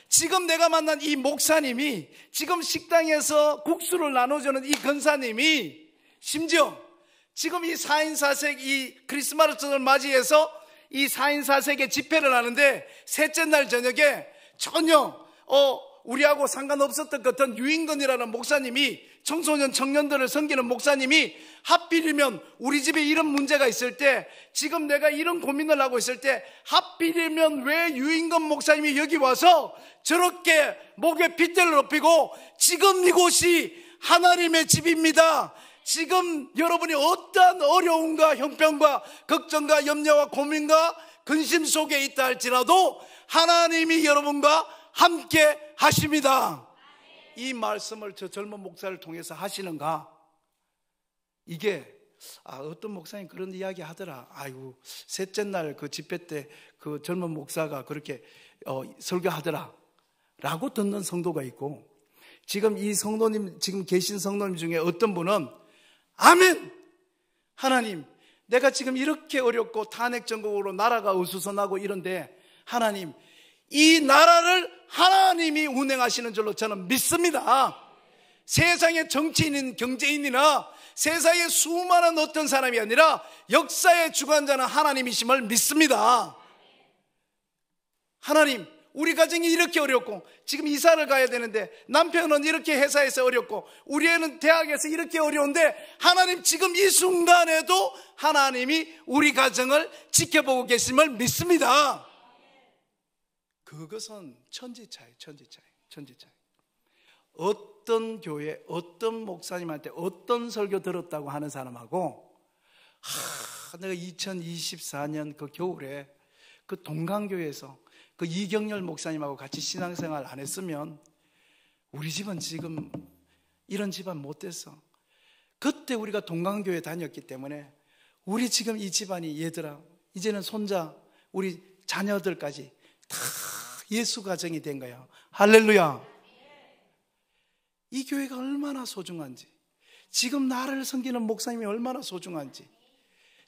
C: 지금 내가 만난 이 목사님이, 지금 식당에서 국수를 나눠주는 이 권사님이, 심지어 지금 이 4인 4색 이 크리스마스를 맞이해서 이 4인 4색의 집회를 하는데, 셋째 날 저녁에 전혀 우리하고 상관없었던 것 같은 유인건이라는 목사님이, 청소년 청년들을 섬기는 목사님이 하필이면 우리 집에 이런 문제가 있을 때, 지금 내가 이런 고민을 하고 있을 때 하필이면 왜 유인건 목사님이 여기 와서 저렇게 목에 핏대를 높이고, 지금 이곳이 하나님의 집입니다, 지금 여러분이 어떠한 어려움과 형편과 걱정과 염려와 고민과 근심 속에 있다 할지라도 하나님이 여러분과 함께 하십니다. 이 말씀을 저 젊은 목사를 통해서 하시는가? 이게 어떤 목사님 그런 이야기 하더라. 아이고, 셋째 날 그 집회 때 그 젊은 목사가 그렇게 설교하더라 라고 듣는 성도가 있고, 지금 이 성도님, 지금 계신 성도님 중에 어떤 분은 아멘! 하나님, 내가 지금 이렇게 어렵고 탄핵전국으로 나라가 어수선하고 이런데, 하나님, 이 나라를 하나님이 운행하시는 줄로 저는 믿습니다. 세상의 정치인인 경제인이나 세상의 수많은 어떤 사람이 아니라 역사의 주관자는 하나님이심을 믿습니다. 하나님, 우리 가정이 이렇게 어렵고, 지금 이사를 가야 되는데 남편은 이렇게 회사에서 어렵고, 우리 애는 대학에서 이렇게 어려운데, 하나님 지금 이 순간에도 하나님이 우리 가정을 지켜보고 계심을 믿습니다. 그것은 천지차이. 어떤 교회, 어떤 목사님한테 어떤 설교 들었다고 하는 사람하고, 내가 2024년 그 겨울에 그 동강교회에서 그 이경렬 목사님하고 같이 신앙생활 안 했으면 우리 집은 지금 이런 집안 못 됐어. 그때 우리가 동강교회 다녔기 때문에 우리 지금 이 집안이, 얘들아, 이제는 손자, 우리 자녀들까지 다 예수 가정이 된 거야. 할렐루야. 이 교회가 얼마나 소중한지, 지금 나를 섬기는 목사님이 얼마나 소중한지,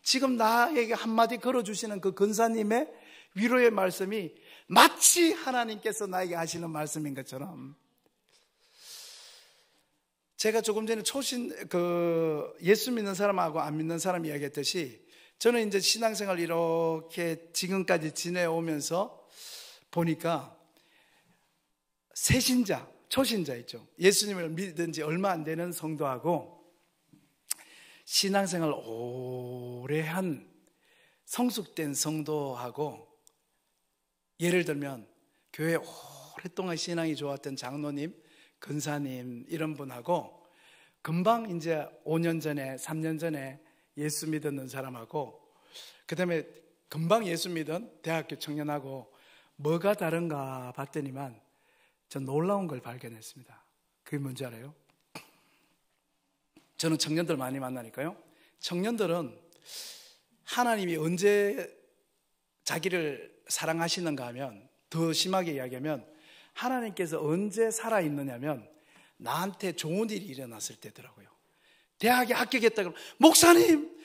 C: 지금 나에게 한마디 걸어주시는 그 권사님의 위로의 말씀이 마치 하나님께서 나에게 하시는 말씀인 것처럼, 제가 조금 전에 예수 믿는 사람하고 안 믿는 사람 이야기했듯이, 저는 이제 신앙생활 이렇게 지금까지 지내오면서 보니까 새신자, 초신자 있죠. 예수님을 믿은 지 얼마 안 되는 성도하고 신앙생활 오래 한 성숙된 성도하고, 예를 들면 교회 오랫동안 신앙이 좋았던 장로님, 근사님 이런 분하고 금방 이제 5년 전에 3년 전에 예수 믿었는 사람하고, 그 다음에 금방 예수 믿은 대학교 청년하고 뭐가 다른가 봤더니만 전 놀라운 걸 발견했습니다. 그게 뭔지 알아요? 저는 청년들 많이 만나니까요, 청년들은 하나님이 언제 자기를 사랑하시는가 하면, 더 심하게 이야기하면 하나님께서 언제 살아있느냐면 나한테 좋은 일이 일어났을 때더라고요. 대학에 합격했다 그러면, 목사님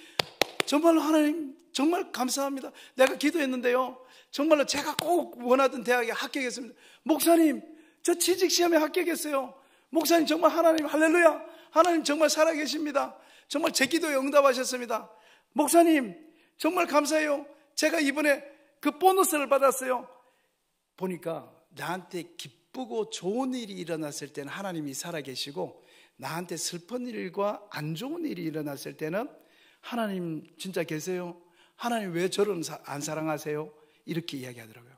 C: 정말로 하나님 정말 감사합니다, 내가 기도했는데요 정말로 제가 꼭 원하던 대학에 합격했습니다. 목사님 저 취직시험에 합격했어요. 목사님 정말 하나님 할렐루야, 하나님 정말 살아계십니다. 정말 제 기도에 응답하셨습니다. 목사님 정말 감사해요, 제가 이번에 그 보너스를 받았어요. 보니까 나한테 기쁘고 좋은 일이 일어났을 때는 하나님이 살아계시고, 나한테 슬픈 일과 안 좋은 일이 일어났을 때는 하나님 진짜 계세요? 하나님 왜 저를 안 사랑하세요? 이렇게 이야기하더라고요.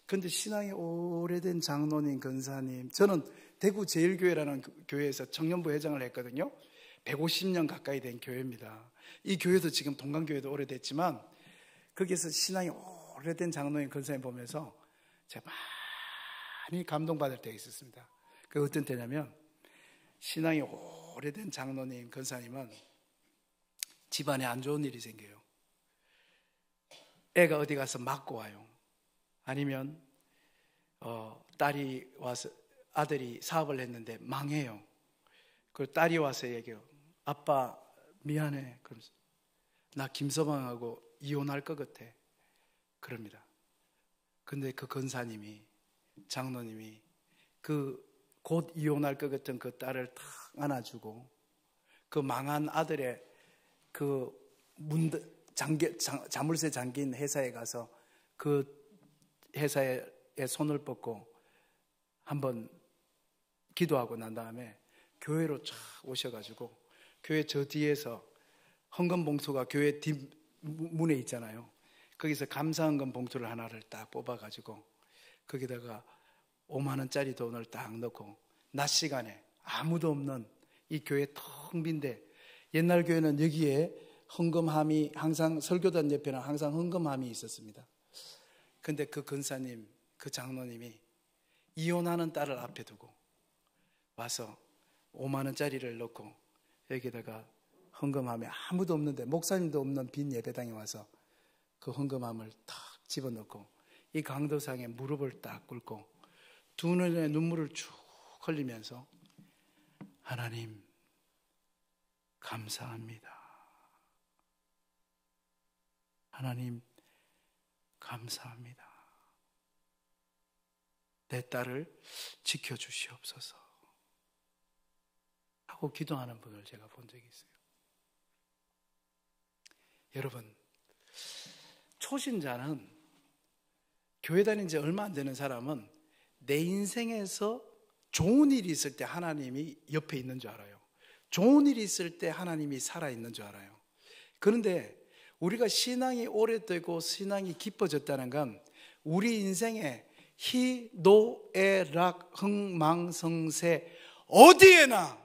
C: 그런데 신앙이 오래된 장로님, 권사님, 저는 대구 제일교회라는 교회에서 청년부 회장을 했거든요. 150년 가까이 된 교회입니다. 이 교회도 지금 동강교회도 오래됐지만 거기에서 신앙이 오래된 장로님, 권사님 보면서 제가 많이 감동받을 때가 있었습니다. 그 어떤 때냐면, 신앙이 오래된 장로님, 권사님은 집안에 안 좋은 일이 생겨요. 애가 어디 가서 맞고 와요. 아니면 딸이 와서, 아들이 사업을 했는데 망해요. 그 딸이 와서 얘기해요. 아빠 미안해. 그러면서 나 김서방하고 이혼할 것 같아. 그럽니다. 근데 그 권사님이, 장로님이 그 곧 이혼할 것 같은 그 딸을 탁 안아주고, 그 망한 아들의 그 자물쇠 잠긴 회사에 가서 그 회사에 손을 뻗고 한번 기도하고 난 다음에 교회로 쫙 오셔가지고, 교회 저 뒤에서 헌금 봉투가 교회 뒷문에 있잖아요. 거기서 감사헌금 봉투를 하나를 딱 뽑아가지고 거기다가 5만 원짜리 돈을 딱 넣고, 낮 시간에 아무도 없는 이 교회 텅 빈데, 옛날 교회는 여기에 헌금함이 항상, 설교단 옆에는 항상 헌금함이 있었습니다. 근데 그 권사님, 그 장로님이 이혼하는 딸을 앞에 두고 와서 5만 원짜리를 넣고 여기다가 헌금함에 아무도 없는데, 목사님도 없는 빈 예배당에 와서 그 헌금함을 탁 집어넣고 이 강도상에 무릎을 딱 꿇고 두 눈에 눈물을 쭉 흘리면서, 하나님 감사합니다. 하나님 감사합니다. 내 딸을 지켜주시옵소서 하고 기도하는 분을 제가 본 적이 있어요. 여러분, 초신자는, 교회 다닌 지 얼마 안 되는 사람은 내 인생에서 좋은 일이 있을 때 하나님이 옆에 있는 줄 알아요. 좋은 일이 있을 때 하나님이 살아있는 줄 알아요. 그런데 우리가 신앙이 오래되고 신앙이 깊어졌다는 건 우리 인생에 희노애락 흥망성쇠 어디에나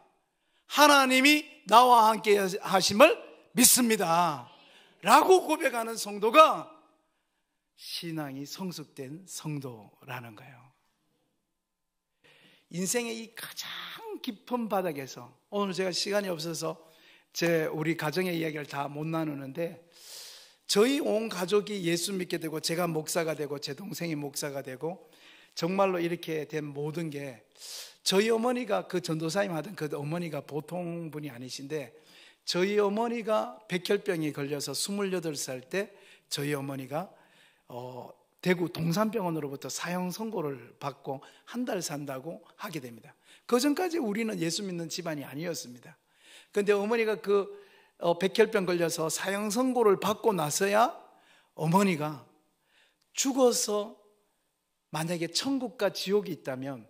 C: 하나님이 나와 함께 하심을 믿습니다 라고 고백하는 성도가 신앙이 성숙된 성도라는 거예요. 인생의 이 가장 깊은 바닥에서, 오늘 제가 시간이 없어서 우리 가정의 이야기를 다 못 나누는데, 저희 온 가족이 예수 믿게 되고, 제가 목사가 되고, 제 동생이 목사가 되고, 정말로 이렇게 된 모든 게, 저희 어머니가, 그 전도사님 하던 그 어머니가 보통 분이 아니신데, 저희 어머니가 백혈병이 걸려서 28살 때 저희 어머니가 대구 동산병원으로부터 사형 선고를 받고 한 달 산다고 하게 됩니다. 그 전까지 우리는 예수 믿는 집안이 아니었습니다. 그런데 어머니가 그 백혈병 걸려서 사형 선고를 받고 나서야 어머니가 죽어서 만약에 천국과 지옥이 있다면,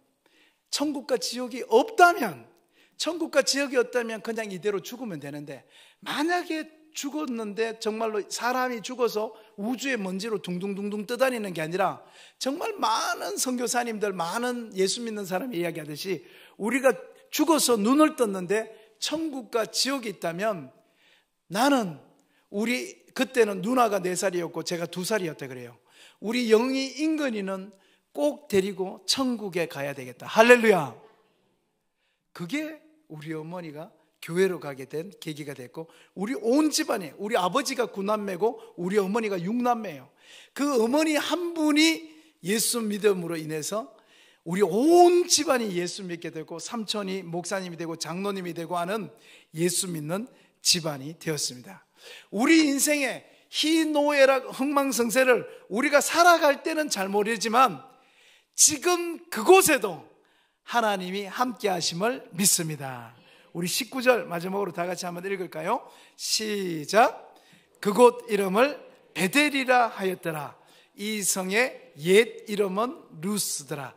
C: 천국과 지옥이 없다면, 천국과 지옥이 없다면 그냥 이대로 죽으면 되는데, 만약에 죽었는데 정말로 사람이 죽어서 우주의 먼지로 둥둥둥둥 떠다니는 게 아니라, 정말 많은 선교사님들, 많은 예수 믿는 사람이 이야기하듯이 우리가 죽어서 눈을 떴는데 천국과 지옥이 있다면, 나는 그때는 누나가 4살이었고 제가 2살이었다 그래요. 우리 영희 인근이는 꼭 데리고 천국에 가야 되겠다. 할렐루야. 그게 우리 어머니가 교회로 가게 된 계기가 됐고, 우리 온 집안에, 우리 아버지가 9남매고 우리 어머니가 6남매예요. 그 어머니 한 분이 예수 믿음으로 인해서 우리 온 집안이 예수 믿게 되고, 삼촌이 목사님이 되고 장로님이 되고 하는 예수 믿는 집안이 되었습니다. 우리 인생의 희노애락 흥망성쇠를 우리가 살아갈 때는 잘 모르지만, 지금 그곳에도 하나님이 함께 하심을 믿습니다. 우리 19절 마지막으로 다 같이 한번 읽을까요? 시작. 그곳 이름을 베델이라 하였더라. 이 성의 옛 이름은 루스더라.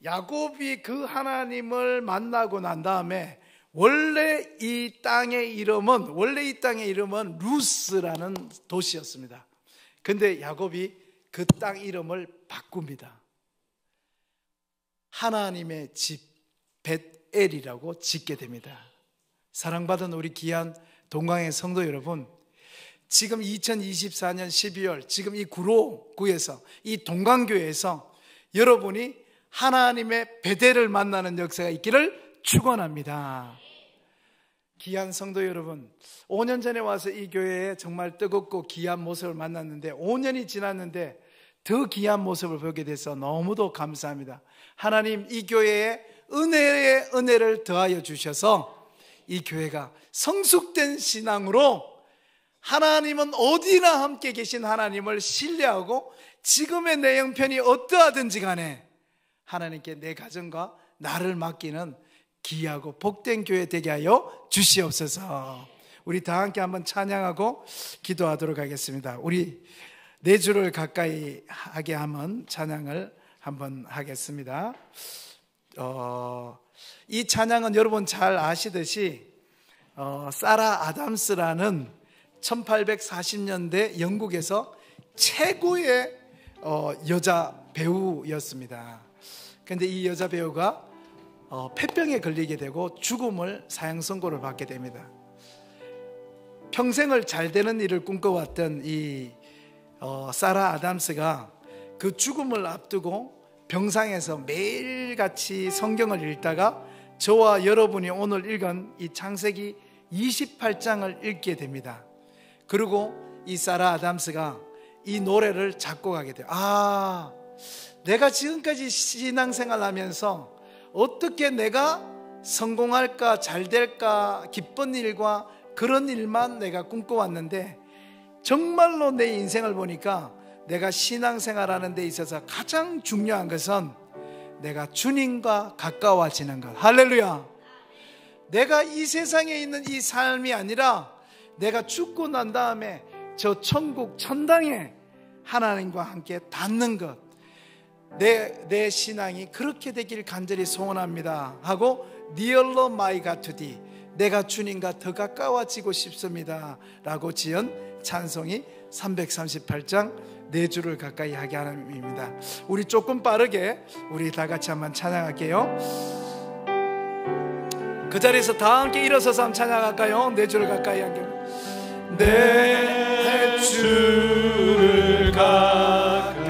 C: 야곱이 그 하나님을 만나고 난 다음에 원래 이 땅의 이름은 루스라는 도시였습니다. 근데 야곱이 그 땅 이름을 바꿉니다. 하나님의 집 벳엘이라고 짓게 됩니다. 사랑받은 우리 귀한 동광의 성도 여러분, 지금 2024년 12월 지금 이 구로구에서, 이 동광교회에서 여러분이 하나님의 베델을 만나는 역사가 있기를 축원합니다. 귀한 성도 여러분, 5년 전에 와서 이 교회에 정말 뜨겁고 귀한 모습을 만났는데 5년이 지났는데 더 귀한 모습을 보게 돼서 너무도 감사합니다. 하나님 이 교회에 은혜의 은혜를 더하여 주셔서 이 교회가 성숙된 신앙으로 하나님은 어디나 함께 계신 하나님을 신뢰하고 지금의 내 형편이 어떠하든지 간에 하나님께 내 가정과 나를 맡기는 귀하고 복된 교회 되게 하여 주시옵소서. 우리 다 함께 한번 찬양하고 기도하도록 하겠습니다. 우리 네 주를 가까이 하게 하면 찬양을 한번 하겠습니다. 이 찬양은 여러분 잘 아시듯이 사라 아담스라는 1840년대 영국에서 최고의 여자 배우였습니다. 그런데 이 여자 배우가 폐병에 걸리게 되고 죽음을 사형 선고를 받게 됩니다. 평생을 잘 되는 일을 꿈꿔왔던 이 사라 아담스가 그 죽음을 앞두고 병상에서 매일같이 성경을 읽다가 저와 여러분이 오늘 읽은 이 창세기 28장을 읽게 됩니다. 그리고 이 사라 아담스가 이 노래를 작곡하게 돼요. 내가 지금까지 신앙생활 하면서 어떻게 내가 성공할까, 잘 될까, 기쁜 일과 그런 일만 내가 꿈꿔왔는데 정말로 내 인생을 보니까 내가 신앙생활하는 데 있어서 가장 중요한 것은 내가 주님과 가까워지는 것. 할렐루야. 내가 이 세상에 있는 이 삶이 아니라 내가 죽고 난 다음에 저 천국 천당에 하나님과 함께 닿는 것, 내 신앙이 그렇게 되길 간절히 소원합니다 하고 Nearer my God to thee, 내가 주님과 더 가까워지고 싶습니다 라고 지은 찬송이 338장 네 주를 가까이 하게 하나님입니다. 우리 조금 빠르게 우리 다 같이 한번 찬양할게요. 그 자리에서 다 함께 일어서서 한번 찬양할까요? 네 주를 가까이 하게. 내 주를 가까이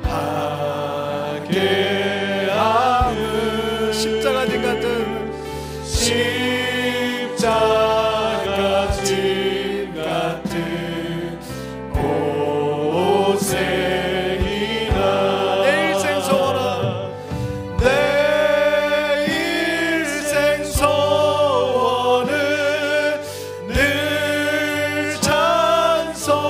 C: 하게 하는 십자가 진 같은 십자가 진 같은 고생이나 내 일생 소원은 내 일생 소원은 늘 찬송하며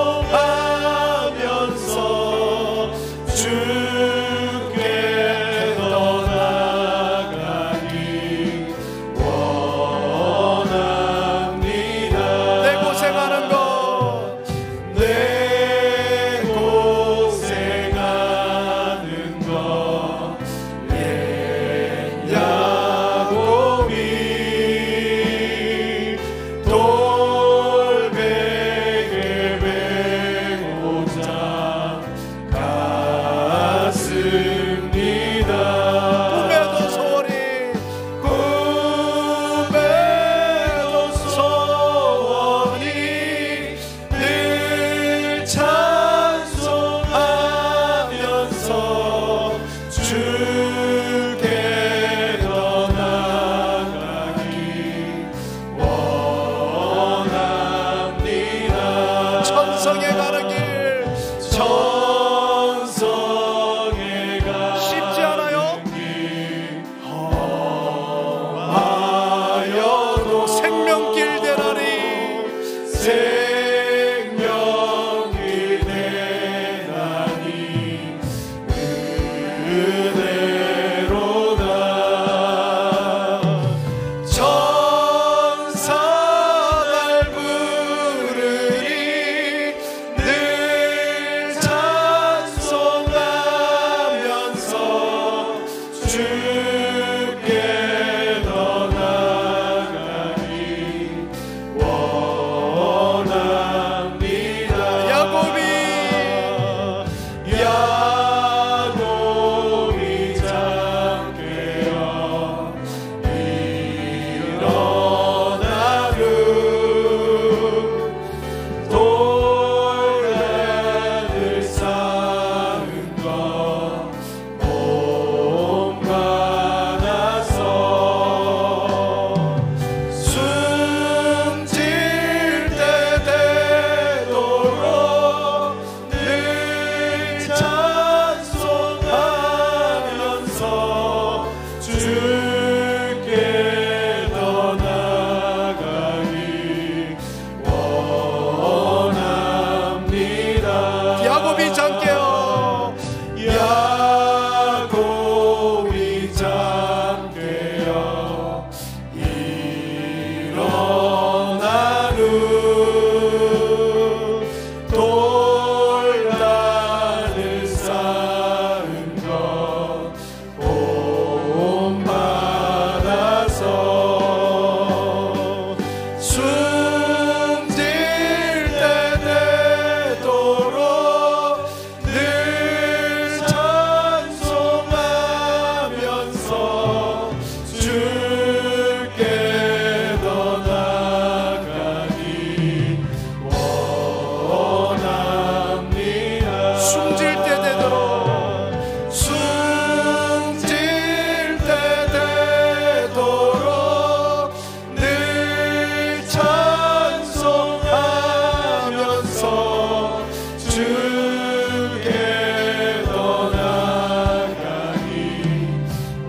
B: 야곱이 잠깨어 일어나루 돌단을 쌓은 것 본받아서 숨질 때 되도록 늘 찬송하면서 주께 더 나아가기 원합니다.
C: 야곱이 잠깨어
B: 야곱이 잠깨어 일어나루 돌단을 쌓은 것 본받아서 숨질 때 되도록 늘 찬송하면서 주께 더 나아가기 원합니다.
C: 숨질 때 되도록
B: 숨질 때 되도록 늘 찬송하면서 주께 더 나아가기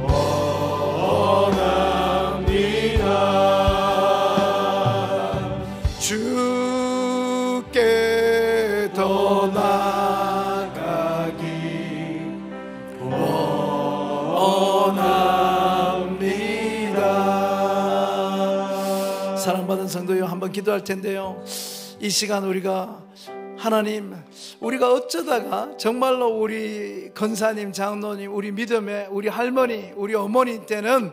B: 원합니다.
C: 주께 더 나아가기 원합니다. 사랑받은 성도여, 한번 기도할 텐데요, 이 시간 우리가 하나님, 우리가 어쩌다가 정말로 우리 권사님, 장로님, 우리 믿음의 우리 할머니, 우리 어머니 때는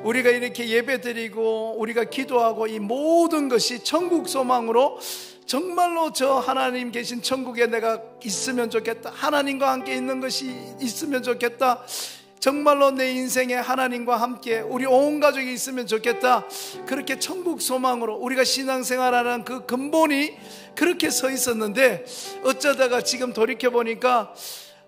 C: 우리가 이렇게 예배드리고 우리가 기도하고 이 모든 것이 천국 소망으로 정말로 저 하나님 계신 천국에 내가 있으면 좋겠다, 하나님과 함께 있는 것이 있으면 좋겠다, 정말로 내 인생에 하나님과 함께 우리 온 가족이 있으면 좋겠다, 그렇게 천국 소망으로 우리가 신앙생활하는 그 근본이 그렇게 서 있었는데, 어쩌다가 지금 돌이켜보니까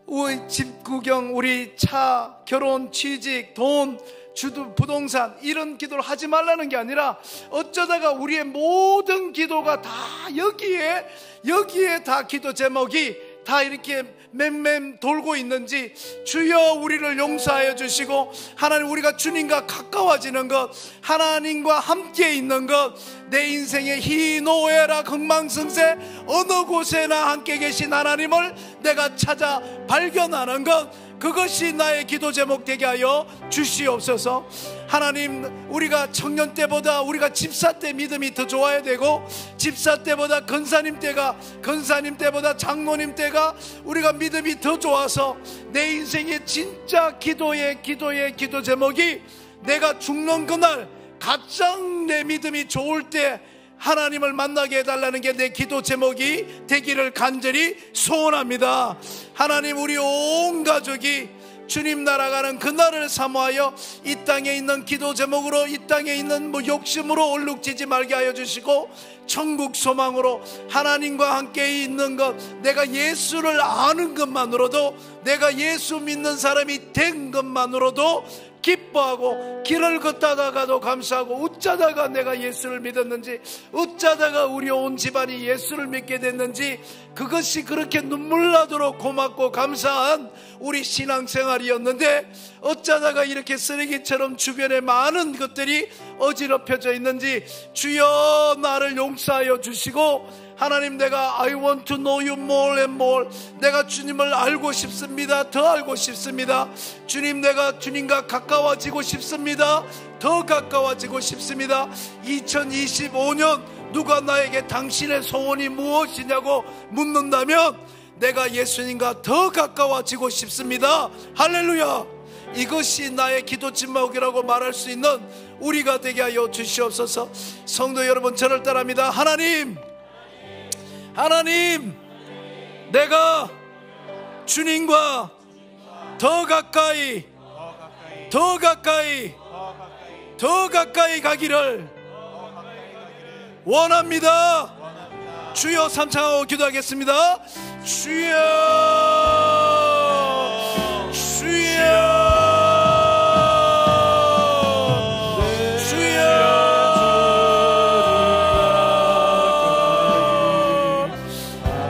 C: 우리 집 구경, 우리 차, 결혼, 취직, 돈, 주도, 부동산, 이런 기도를 하지 말라는 게 아니라 어쩌다가 우리의 모든 기도가 다 여기에 다 기도 제목이 다 이렇게 맴맴 돌고 있는지, 주여 우리를 용서하여 주시고, 하나님 우리가 주님과 가까워지는 것, 하나님과 함께 있는 것, 내 인생의 희노애락 흥망성쇠 어느 곳에나 함께 계신 하나님을 내가 찾아 발견하는 것, 그것이 나의 기도 제목 되게 하여 주시옵소서. 하나님, 우리가 청년 때보다 우리가 집사 때 믿음이 더 좋아야 되고, 집사 때보다 권사님 때보다 장로님 때가 우리가 믿음이 더 좋아서 내 인생의 진짜 기도의 기도 제목이 내가 죽는 그날 가장 내 믿음이 좋을 때 하나님을 만나게 해달라는 게 내 기도 제목이 되기를 간절히 소원합니다. 하나님, 우리 온 가족이 주님 날아가는 그날을 사모하여 이 땅에 있는 기도 제목으로, 이 땅에 있는 욕심으로 얼룩지지 말게 하여 주시고, 천국 소망으로 하나님과 함께 있는 것, 내가 예수를 아는 것만으로도, 내가 예수 믿는 사람이 된 것만으로도 기뻐하고, 길을 걷다가도 감사하고, 어쩌다가 내가 예수를 믿었는지, 어쩌다가 우리 온 집안이 예수를 믿게 됐는지, 그것이 그렇게 눈물 나도록 고맙고 감사한 우리 신앙생활이었는데, 어쩌다가 이렇게 쓰레기처럼 주변에 많은 것들이 어지럽혀져 있는지 주여 나를 용서하여 주시고, 하나님, 내가 I want to know you more and more, 내가 주님을 알고 싶습니다. 더 알고 싶습니다. 주님, 내가 주님과 가까워지고 싶습니다. 더 가까워지고 싶습니다. 2025년 누가 나에게 당신의 소원이 무엇이냐고 묻는다면 내가 예수님과 더 가까워지고 싶습니다. 할렐루야. 이것이 나의 기도 제목이라고 말할 수 있는 우리가 되게 하여 주시옵소서. 성도 여러분, 저를 따라합니다. 하나님, 내가 주님과 더 가까이 가기를 원합니다. 주여 삼창하고 기도하겠습니다. 주여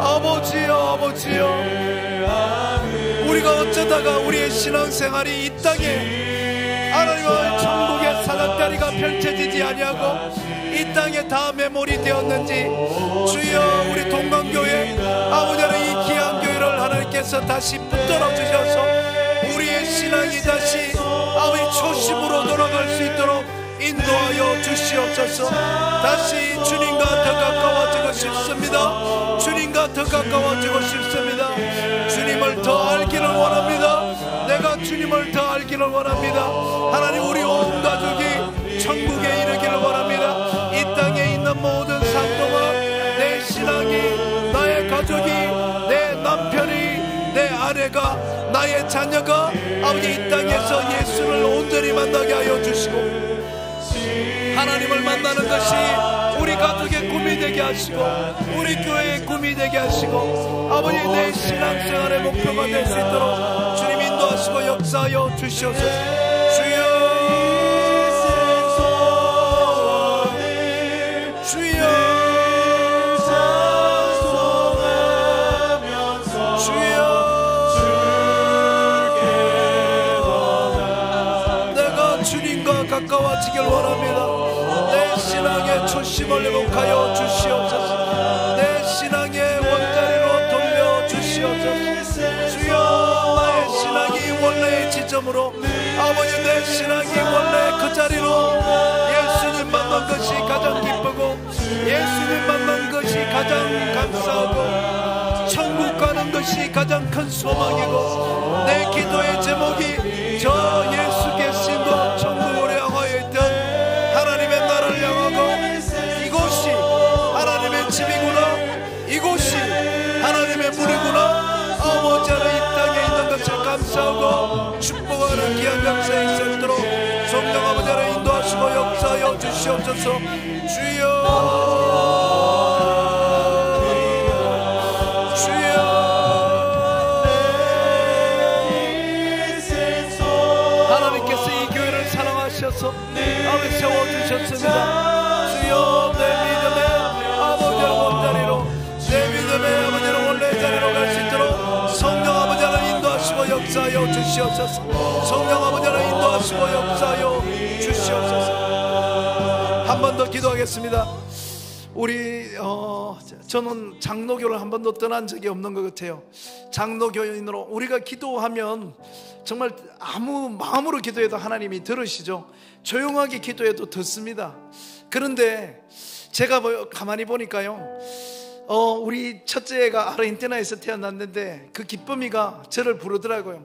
C: 아버지요, 우리가 어쩌다가 우리의 신앙생활이 이 땅에 하나님의 천국의 사각다리가 펼쳐지지 아니하고 이 땅에 다 메모리 되었는지, 주여 우리 동강교회 아버지는 이 귀한 교회를 하나님께서 다시 붙들어 주셔서 우리의 신앙이 다시 아버지 초심으로 돌아갈 수 있도록 인도하여 주시옵소서. 다시 주님과 더 가까워지고 싶습니다. 주님과 더 가까워지고 싶습니다. 주님을 더 알기를 원합니다. 내가 주님을 더 알기를 원합니다. 하나님, 우리 온 가족이 천국에 이르기를 원합니다. 이 땅에 있는 모든 상도가, 내 신앙이, 나의 가족이, 내 남편이, 내 아내가, 나의 자녀가 아버지 이 땅에서 예수를 온전히 만나게 하여 주시고, 하나님을 만나는 것이 우리 가족의 꿈이 되게 하시고 우리 교회의 꿈이 되게 하시고 아버지 내 신앙생활의 목표가 될 수 있도록 주님 인도하시고 역사하여 주시옵소서. 주여 내가 주님과 가까워지길 원합니다. 내 신앙의 초심을 회복하여 주시옵소서. 내 신앙의 원자리로 돌려 주시옵소서. 주여, 나의 신앙이 원래의 지점으로, 아버지 내 신앙이 원래 그 자리로, 예수님 만난 것이 가장 기쁘고 예수님 만난 것이 가장 감사하고 천국 가는 것이 가장 큰 소망이고, 내 기도의 제목이 저 예수 계신 곳 천국을 향하여 있던 하나님의 나라를 향하고, 이곳이 하나님의 집이구나, 이곳이 하나님의 물이구나, 아버지는 이 땅에 있는 것을 감사하고 축복하는 귀한 역사에 있도록 성령 아버지를 인도하시고 역사하여 주시옵소서. 하나님께서 이 교회를 사랑하셔서 아버지 세워주셨습니다. 주여, 내 믿음의 아버지의 원자리로, 내 믿음의 아버지의 원래 자리로 갈 수 있도록 성령 아버지를 인도하시고 역사하여 주시옵소서. 성령 아버지를 인도하시고 역사하여 주시옵소서. 한 번 더 기도하겠습니다. 저는 장로교를 한 번도 떠난 적이 없는 것 같아요. 장로교인으로 우리가 기도하면 정말 아무 마음으로 기도해도 하나님이 들으시죠. 조용하게 기도해도 듣습니다. 그런데 제가 가만히 보니까요, 우리 첫째가 아르헨티나에서 태어났는데 그 기쁨이가 저를 부르더라고요.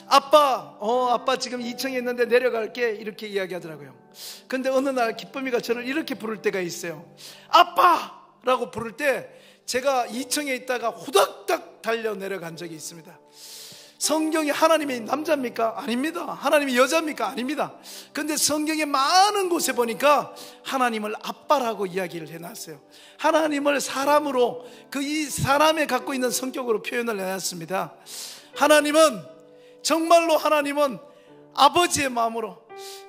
C: 아빠 지금 2층에 있는데 내려갈게, 이렇게 이야기하더라고요. 근데 어느 날 기쁨이가 저를 이렇게 부를 때가 있어요. 아빠라고 부를 때 제가 2층에 있다가 후닥닥 달려 내려간 적이 있습니다. 성경이 하나님이 남자입니까? 아닙니다. 하나님이 여자입니까? 아닙니다. 근데 성경의 많은 곳에 보니까 하나님을 아빠라고 이야기를 해놨어요. 하나님을 사람으로, 이 사람의 갖고 있는 성격으로 표현을 해놨습니다. 정말로 하나님은 아버지의 마음으로,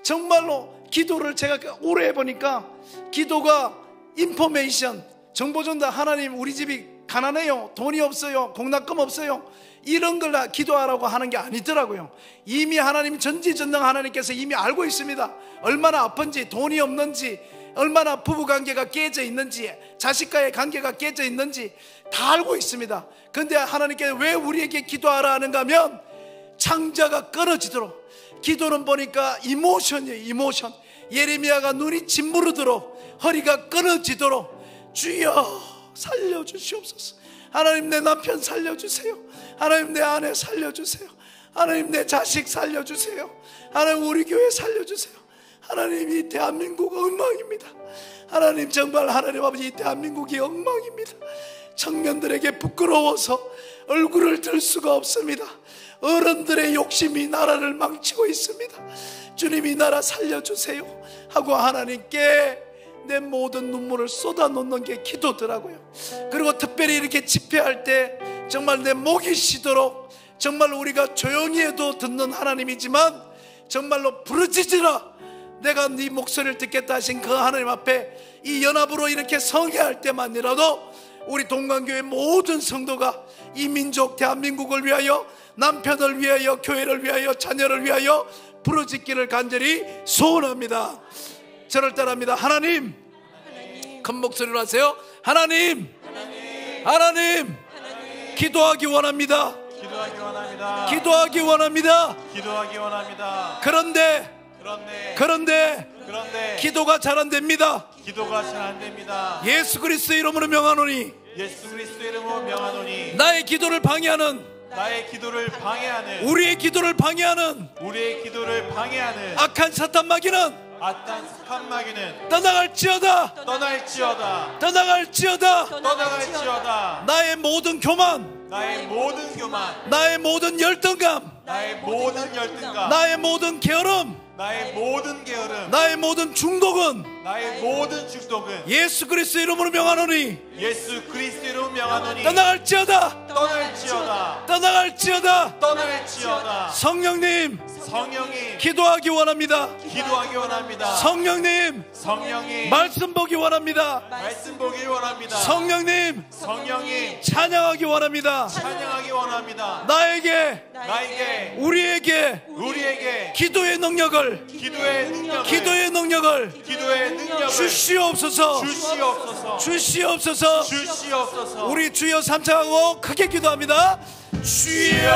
C: 정말로 기도를 제가 오래 해보니까 기도가 인포메이션, 정보 전달. 하나님, 우리 집이 가난해요, 돈이 없어요, 공납금 없어요, 이런 걸 기도하라고 하는 게 아니더라고요. 이미 하나님, 전지전능 하나님께서 이미 알고 있습니다. 얼마나 아픈지, 돈이 없는지, 얼마나 부부관계가 깨져 있는지, 자식과의 관계가 깨져 있는지 다 알고 있습니다. 근데 하나님께서 왜 우리에게 기도하라 하는가 하면 창자가 끊어지도록. 기도는 보니까 이모션이에요. 이모션. 예레미야가 눈이 짓무르도록, 허리가 끊어지도록 주여 살려주시옵소서. 하나님, 내 남편 살려주세요. 하나님, 내 아내 살려주세요. 하나님, 내 자식 살려주세요. 하나님, 우리 교회 살려주세요. 하나님, 이 대한민국 엉망입니다. 하나님, 정말 하나님 아버지, 이 대한민국이 엉망입니다. 청년들에게 부끄러워서 얼굴을 들 수가 없습니다. 어른들의 욕심이 나라를 망치고 있습니다. 주님, 이 나라 살려주세요 하고 하나님께 내 모든 눈물을 쏟아놓는 게 기도더라고요. 그리고 특별히 이렇게 집회할 때 정말 내 목이 쉬도록, 정말 우리가 조용히 해도 듣는 하나님이지만 정말로 부르짖으라, 내가 네 목소리를 듣겠다 하신 그 하나님 앞에 이 연합으로 이렇게 성회할 때만이라도 우리 동강교회 모든 성도가 이 민족 대한민국을 위하여, 남편을 위하여, 교회를 위하여, 자녀를 위하여 부르짖기를 간절히 소원합니다. 저를 따라합니다. 하나님, 큰 목소리로 하세요. 하나님, 하나님, 기도하기 원합니다.
D: 기도하기 원합니다.
C: 기도하기 원합니다.
D: 기도하기 원합니다.
C: 그런데 기도가 잘 안 됩니다.
D: 기도가 잘 안 됩니다.
C: 예수 그리스도 이름으로 명하노니,
D: 예수 그리스도 이름으로 명하노니
C: 나의 기도를 방해하는,
D: 나의 기도를 방해하는,
C: 우리의 기도를 방해하는
D: 우리의 기도를 방해하는
C: 악한 사탄 마귀는
D: 악한 사탄 마귀는
C: 떠나갈지어다,
D: 떠날지어다,
C: 떠나갈지어다.
D: 떠나갈지어다.
C: 나의 모든 교만,
D: 나의 모든 교만,
C: 나의 모든 열등감,
D: 나의 모든 열등감,
C: 나의 모든 게으름,
D: 나의 모든 게으름,
C: 나의 모든 중독은
D: 나의 모든 중독은
C: 예수 그리스도 이름으로 명하노니
D: 예수 그리스도 이름으로 명하노니
C: 떠나갈지어다,
D: 떠날지어다,
C: 떠나갈지어다.
D: 떠날지어다.
C: 성령님,
D: 성령이
C: 기도하기 원합니다.
D: 기도하기 원합니다.
C: 성령님,
D: 성령이
C: 말씀 보기 원합니다.
D: 말씀 보기 원합니다.
C: 성령님,
D: 성령이
C: 찬양하기 원합니다.
D: 찬양하기 원합니다.
C: 나에게,
D: 나에게,
C: 우리에게
D: 우리에게
C: 기도의 능력을,
D: 기도의 능력을,
C: 기도의 능력을
D: 기도의 능력을
C: 주시옵소서,
D: 주시옵소서,
C: 주시옵소서.
D: 주시옵소서.
C: 우리 주여 삼창하고 크게 기도합니다. 주여